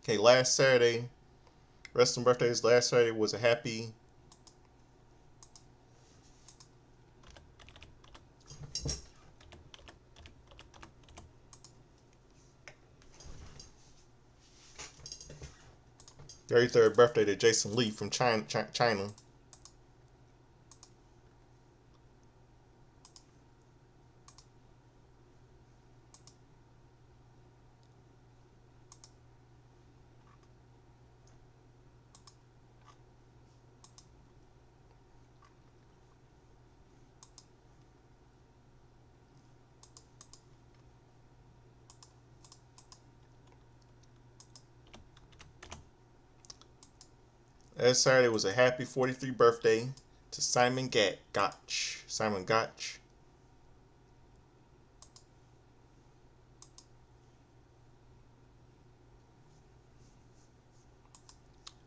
Okay, last Saturday, wrestling birthdays. Last Saturday was a happy 33rd birthday to Jason Lee from China. Last Saturday was a happy 43rd birthday to Simon Gotch. Simon Gotch.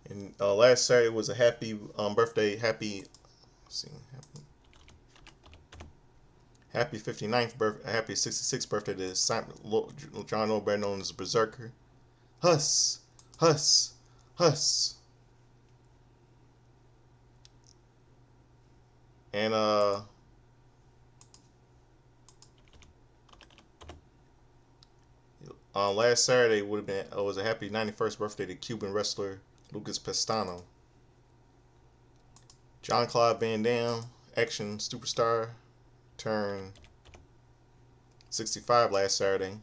And last Saturday was a happy birthday, happy 59th birthday, happy 66th birthday to Simon John O, better known as Berserker. Huss, Huss, Huss. And last Saturday would have been was a happy 91st birthday to Cuban wrestler Lucas Pestano. John Claude Van Damme, action superstar turned 65 last Saturday.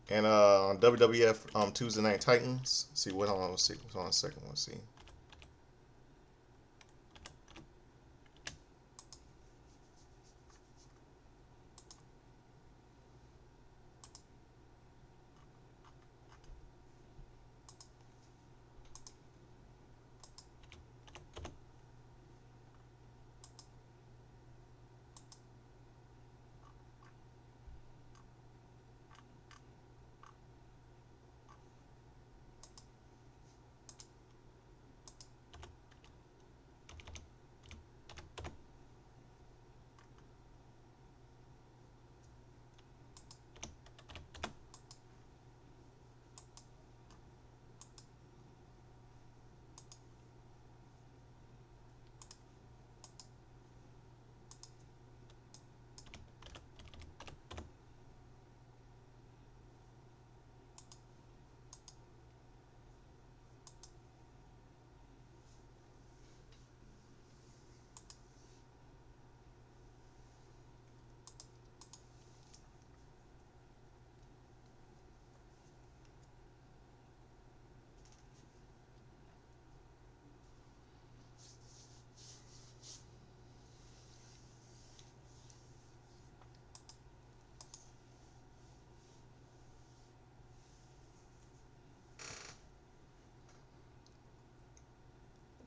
And WWF Tuesday Night Titans. Let's see what? Hold on. Let's see. Hold on a second. Let's see.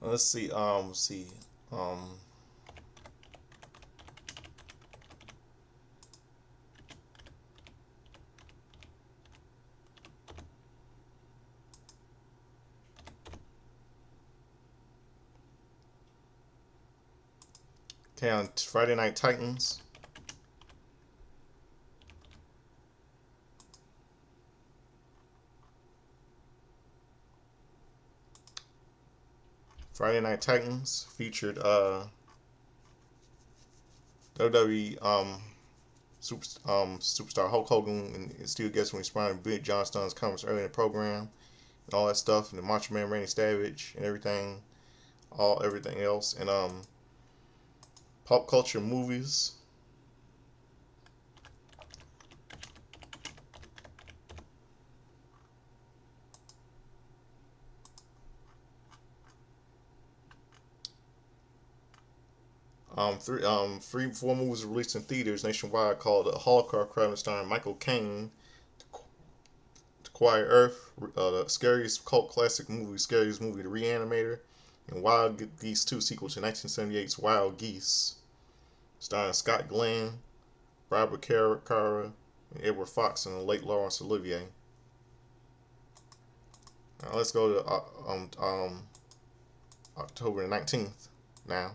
Let's see. See. Um. Okay, on Friday Night Titans. Friday Night Titans featured WWE superstar Hulk Hogan and still gets when he responded to Big John Stunn's comments earlier in the program and all that stuff, and the Macho Man Randy Savage and everything else, and pop culture movies. Four movies released in theaters nationwide called The Holocaust, starring Michael Caine, The Quiet Earth, the scariest cult classic movie, scariest movie, The Reanimator, and Wild Geese 2 sequel to 1978's Wild Geese, starring Scott Glenn, Robert Caro, and Edward Fox, and the late Laurence Olivier. Now let's go to October 19th now.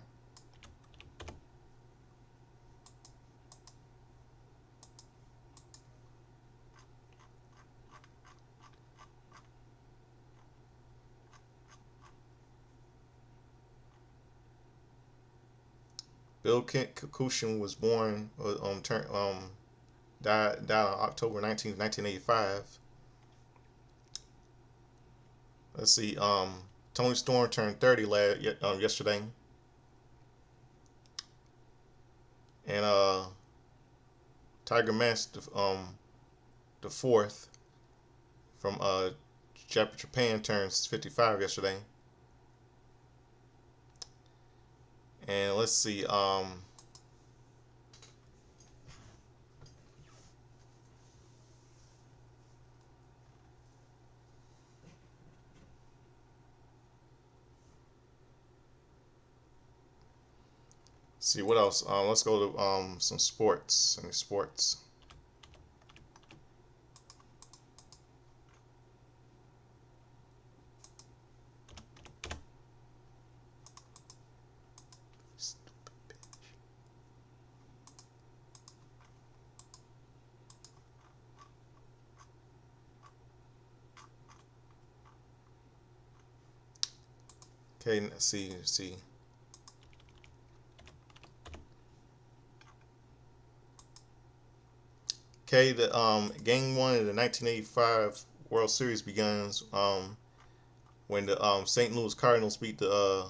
Bill Kukushin was born, died on October 19th, 1985. Let's see, Tony Storm turned 30 yesterday. And Tiger Mask, the fourth from Japan, turns 55 yesterday. And let's see, see what else. Let's go to some sports. Any sports? Okay, let's see. Okay, the game one of the 1985 World Series begins when the St. Louis Cardinals beat the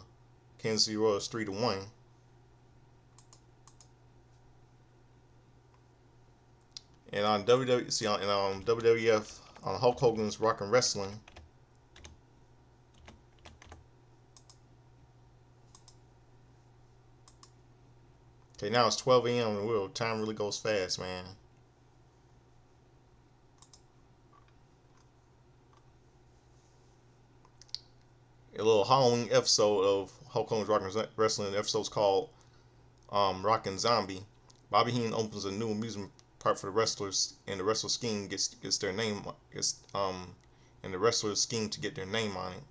Kansas City Royals 3-1. And on WWF on Hulk Hogan's Rockin' Wrestling. Okay, now it's 12 a.m. and time really goes fast, man. A little Halloween episode of Hulk Hogan's Rockin' Wrestling. The episode's called Rockin' Zombie. Bobby Heenan opens a new amusement park for the wrestlers, and the wrestler scheme gets their name and the wrestlers scheme to get their name on it.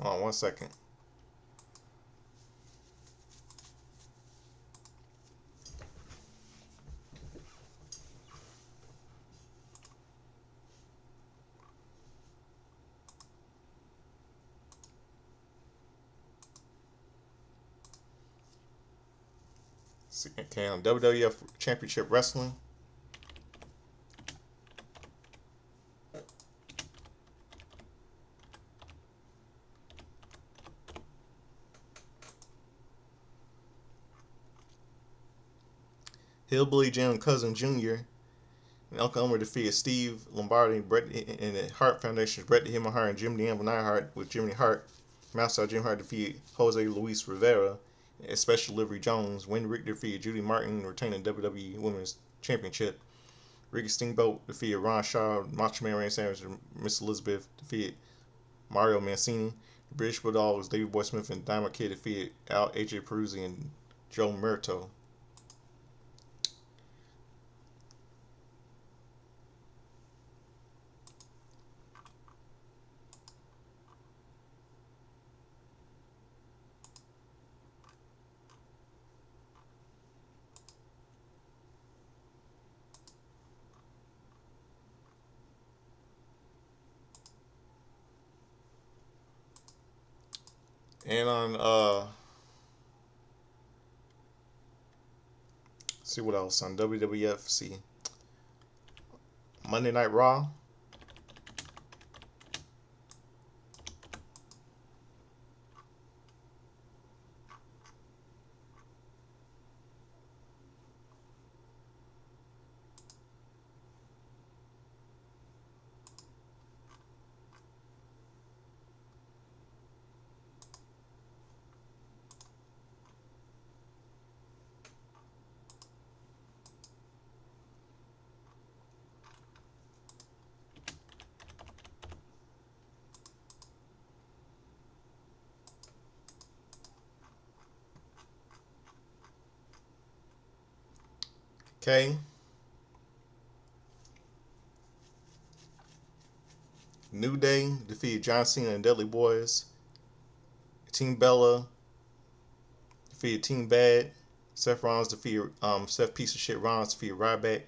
Hold on 1 second. Okay, on WWF Championship Wrestling. Hillbilly Jim Cousin Jr. and Uncle Elmer defeated Steve Lombardi and the Hart Foundation's Bret the Hitman Hart and Jim the Anvil Neidhart, with Jimmy Hart. Master Jim Hart defeated Jose Luis Rivera and Special Delivery Jones. Wendy Richter defeated Judy Martin, retaining the WWE Women's Championship. Ricky Steamboat defeated Ron Shaw. Macho Man Randy Savage and Miss Elizabeth defeated Mario Mancini. The British Bulldogs Davey Boy Smith and Diamond Kid defeated AJ Peruzzi and Joe Murto. And on see what else on WWF. See Monday Night Raw. Okay. New Day defeated John Cena and Dudley Boys. Team Bella defeated Team Bad. Seth Rollins defeated Seth Piece of Shit Rollins defeated Ryback.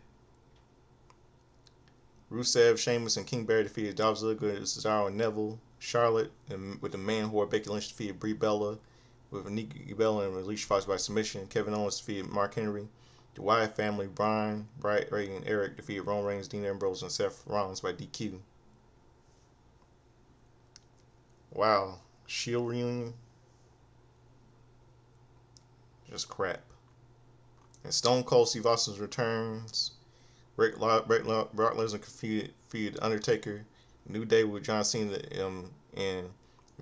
Rusev, Sheamus, and King Barry defeated Dolph Ziggler, Cesaro, and Neville. Charlotte, and with the man whore Becky Lynch defeated Brie Bella. With Nikki Bella and Alicia Fox by submission. Kevin Owens defeated Mark Henry. The Wyatt family, Brian, Bright, Ray, and Eric defeated Roman Reigns, Dean Ambrose, and Seth Rollins by DQ. Wow. Shield reunion. Just crap. And Stone Cold Steve Austin returns. Brock Lesnar defeated Undertaker. New Day with John Cena and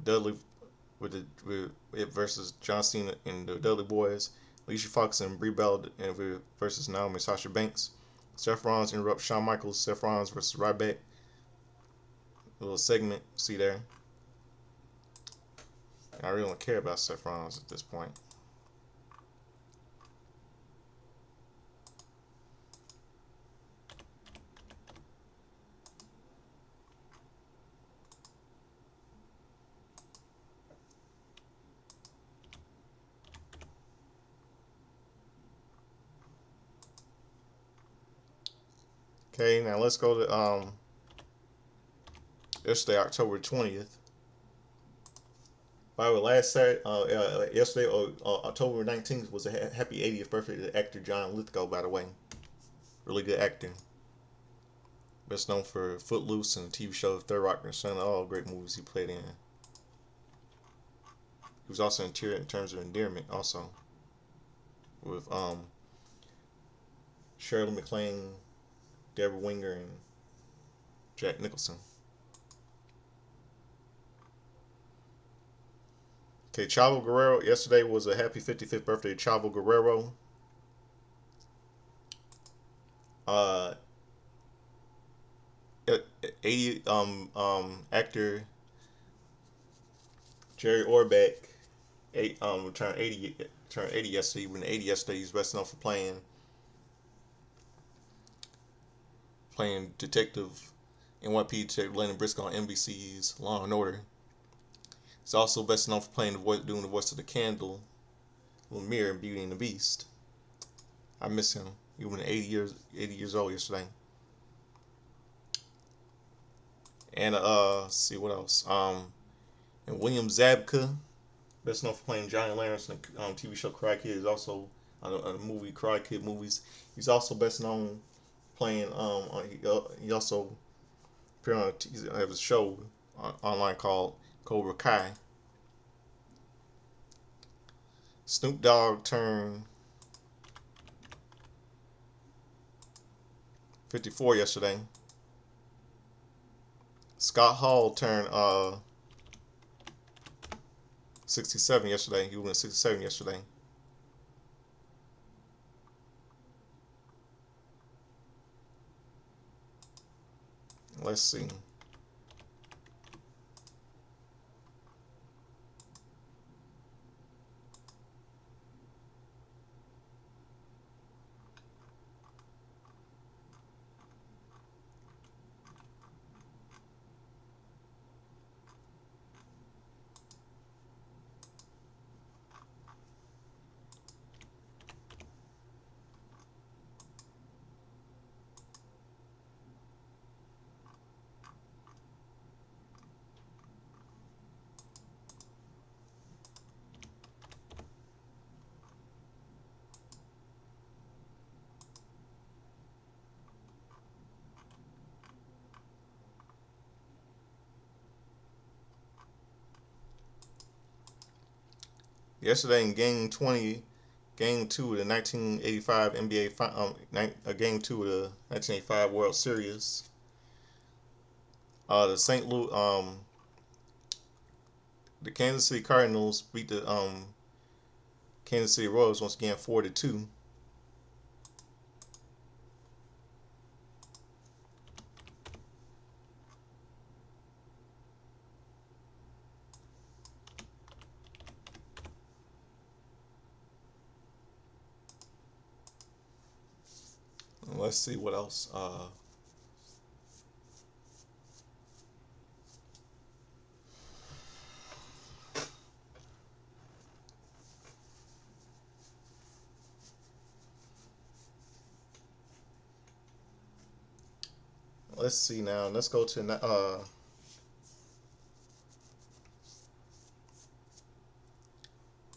Dudley with it versus John Cena and the Dudley Boys. Alicia Fox and Brie Bella versus Naomi and Sasha Banks. Seth Rollins interrupts Shawn Michaels. Seth Rollins versus Ryback. A little segment, see there. I really don't care about Seth Rollins at this point. Okay, now let's go to yesterday, October 20th. By the way, yesterday, October 19th, was a happy 80th birthday to actor John Lithgow, by the way. Really good actor. Best known for Footloose and the TV show Third Rock and Son, all great movies he played in. He was also in terms of endearment, also. With Shirley MacLaine, Deborah Winger, and Jack Nicholson. Okay, Chavo Guerrero. Yesterday was a happy 55th birthday to Chavo Guerrero. 80 actor Jerry Orbach turned 80 yesterday. He was 80 yesterday. He's best known for playing detective NYPD detective Lennon Briscoe on NBC's Law and Order. He's also best known for doing the voice of the Candle, Lemire in Beauty and the Beast. I miss him. He was 80 years old yesterday. And let's see what else. And William Zabka, best known for playing Johnny Lawrence in the TV show Karate Kid. Is also on the movie Karate Kid movies. He's also best known playing. He also appeared on a show online called Cobra Kai. Snoop Dogg turned 54 yesterday. Scott Hall turned 67 yesterday. He was 67 yesterday. Let's see. Yesterday in Game 2 of the 1985 NBA, Game 2 of the 1985 World Series, the the Kansas City Cardinals beat the Kansas City Royals once again 4-2. Let's see what else. Let's see now. Let's go to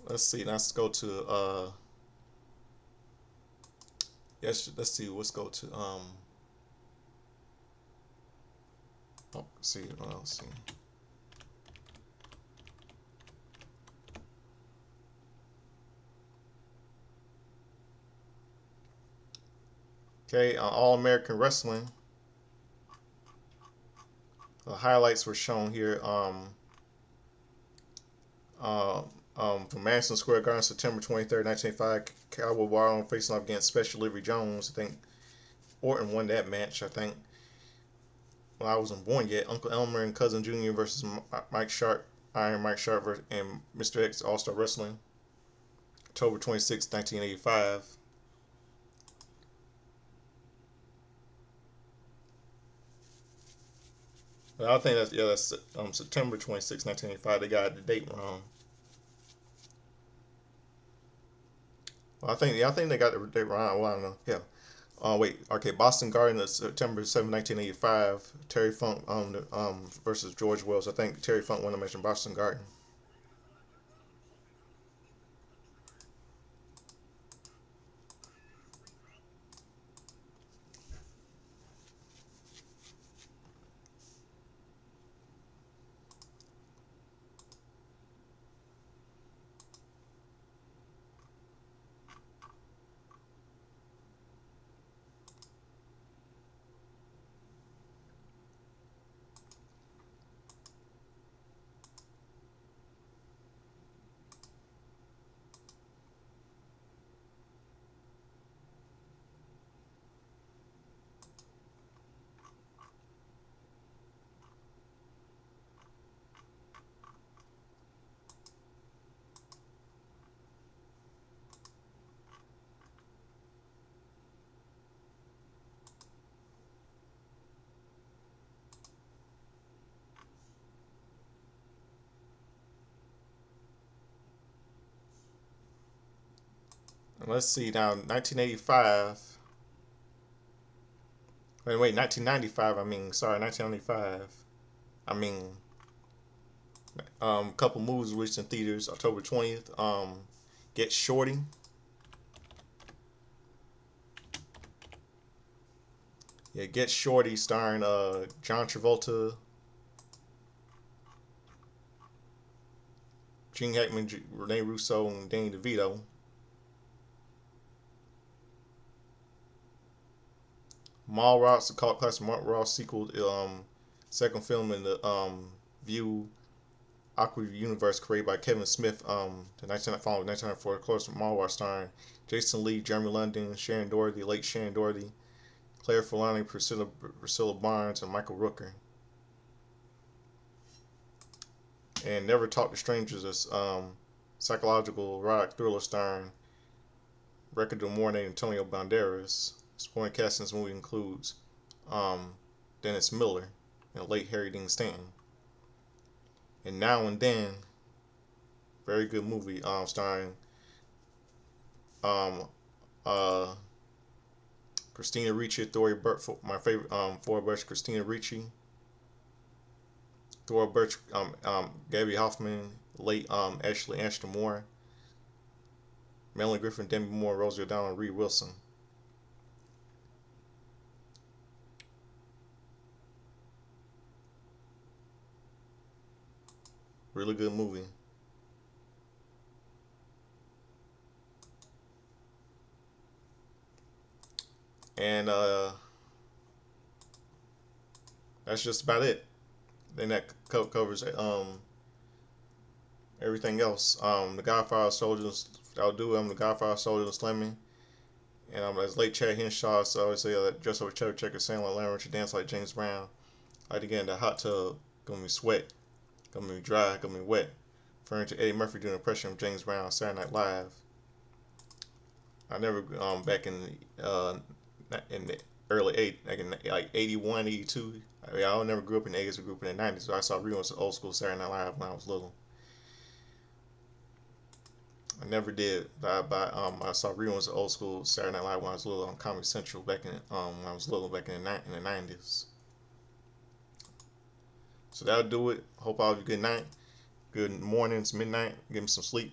let's see. Let's go to yes. Let's see. Let's go to see what else. See. Okay, All American Wrestling. The highlights were shown here. Uh, from Madison Square Garden, September 23rd, 1985, Cowboy Warren facing off against Special Delivery Jones. I think Orton won that match. I think when I wasn't born yet. Uncle Elmer and Cousin Junior versus Mike Sharp, Iron Mike Sharp and Mr. X All Star Wrestling. October 26th, 1985. I think that's September 26th, 1985. They got the date wrong. Well, I think they got the date wrong. Well, I don't know. Yeah. Wait. Okay. Boston Garden, September 7th, 1985. Terry Funk versus George Wells. I think Terry Funk won the match in Boston Garden. And let's see now. 1985. Wait. 1995. I mean, sorry, 1995. I mean, a couple movies released in theaters. October 20th. Get Shorty. Yeah, Get Shorty, starring John Travolta, Gene Hackman, Rene Russo, and Danny DeVito. Mallrats, the cult classic Mallrats sequel, second film in the View Aqua universe created by Kevin Smith. The 1994 close Mallrats starring Jason Lee, Jeremy London, Sharon Doherty, late Sharon Doherty, Claire Forlani, Priscilla Barnes, and Michael Rooker. And Never Talk to Strangers is psychological rock thriller starring Record de Mornay and Antonio Banderas. Supporting cast in this movie includes Dennis Miller and late Harry Dean Stanton. And Now and Then, very good movie, starring um, uh, Christina Ricci, my favorite Thora Birch, Christina Ricci, Thora Birch, Gabby Hoffman, late Ashley Ashton Moore, Melanie Griffin, Demi Moore, Rosie O'Donnell, and Reed Wilson. Really good movie. And that's just about it. Then that covers everything else. The Godfather Soldiers, I'll do. I'm the Godfather Soldiers, Sllimy. And as late Chad Henshaw, so I always say that dress over cheddar checker, sing like Lionel Richie, dance like James Brown. Like to get in the hot tub, gonna be sweat, gonna be dry, gonna be wet. Referring to Eddie Murphy doing an impression of James Brown on Saturday Night Live. I never back in the early like in like 81, 82. I mean, I never grew up in the 80s. I grew up in the 90s. So I saw reruns of old school Saturday Night Live when I was little. I never did. I saw reruns of old school Saturday Night Live when I was little on Comedy Central back in when I was little back in the 90s. So that'll do it. Hope all of you good night, good mornings, midnight. Get me some sleep.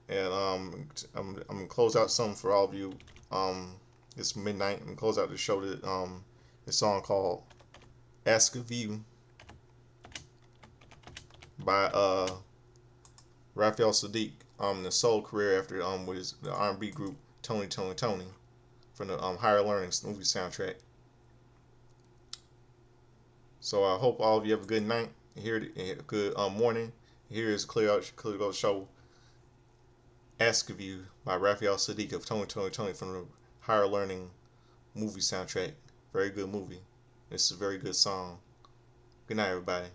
And I'm gonna close out something for all of you. It's midnight and close out the show that this song called "Ask of You" by Raphael Sadiq. The soul career after with the R&B group Tony from the Higher Learning movie soundtrack. So I hope all of you have a good night, a good morning, Here is Clear Out Show. Ask of You by Raphael Sadiq of Tony from the Higher Learning movie soundtrack. Very good movie. This is a very good song. Good night, everybody.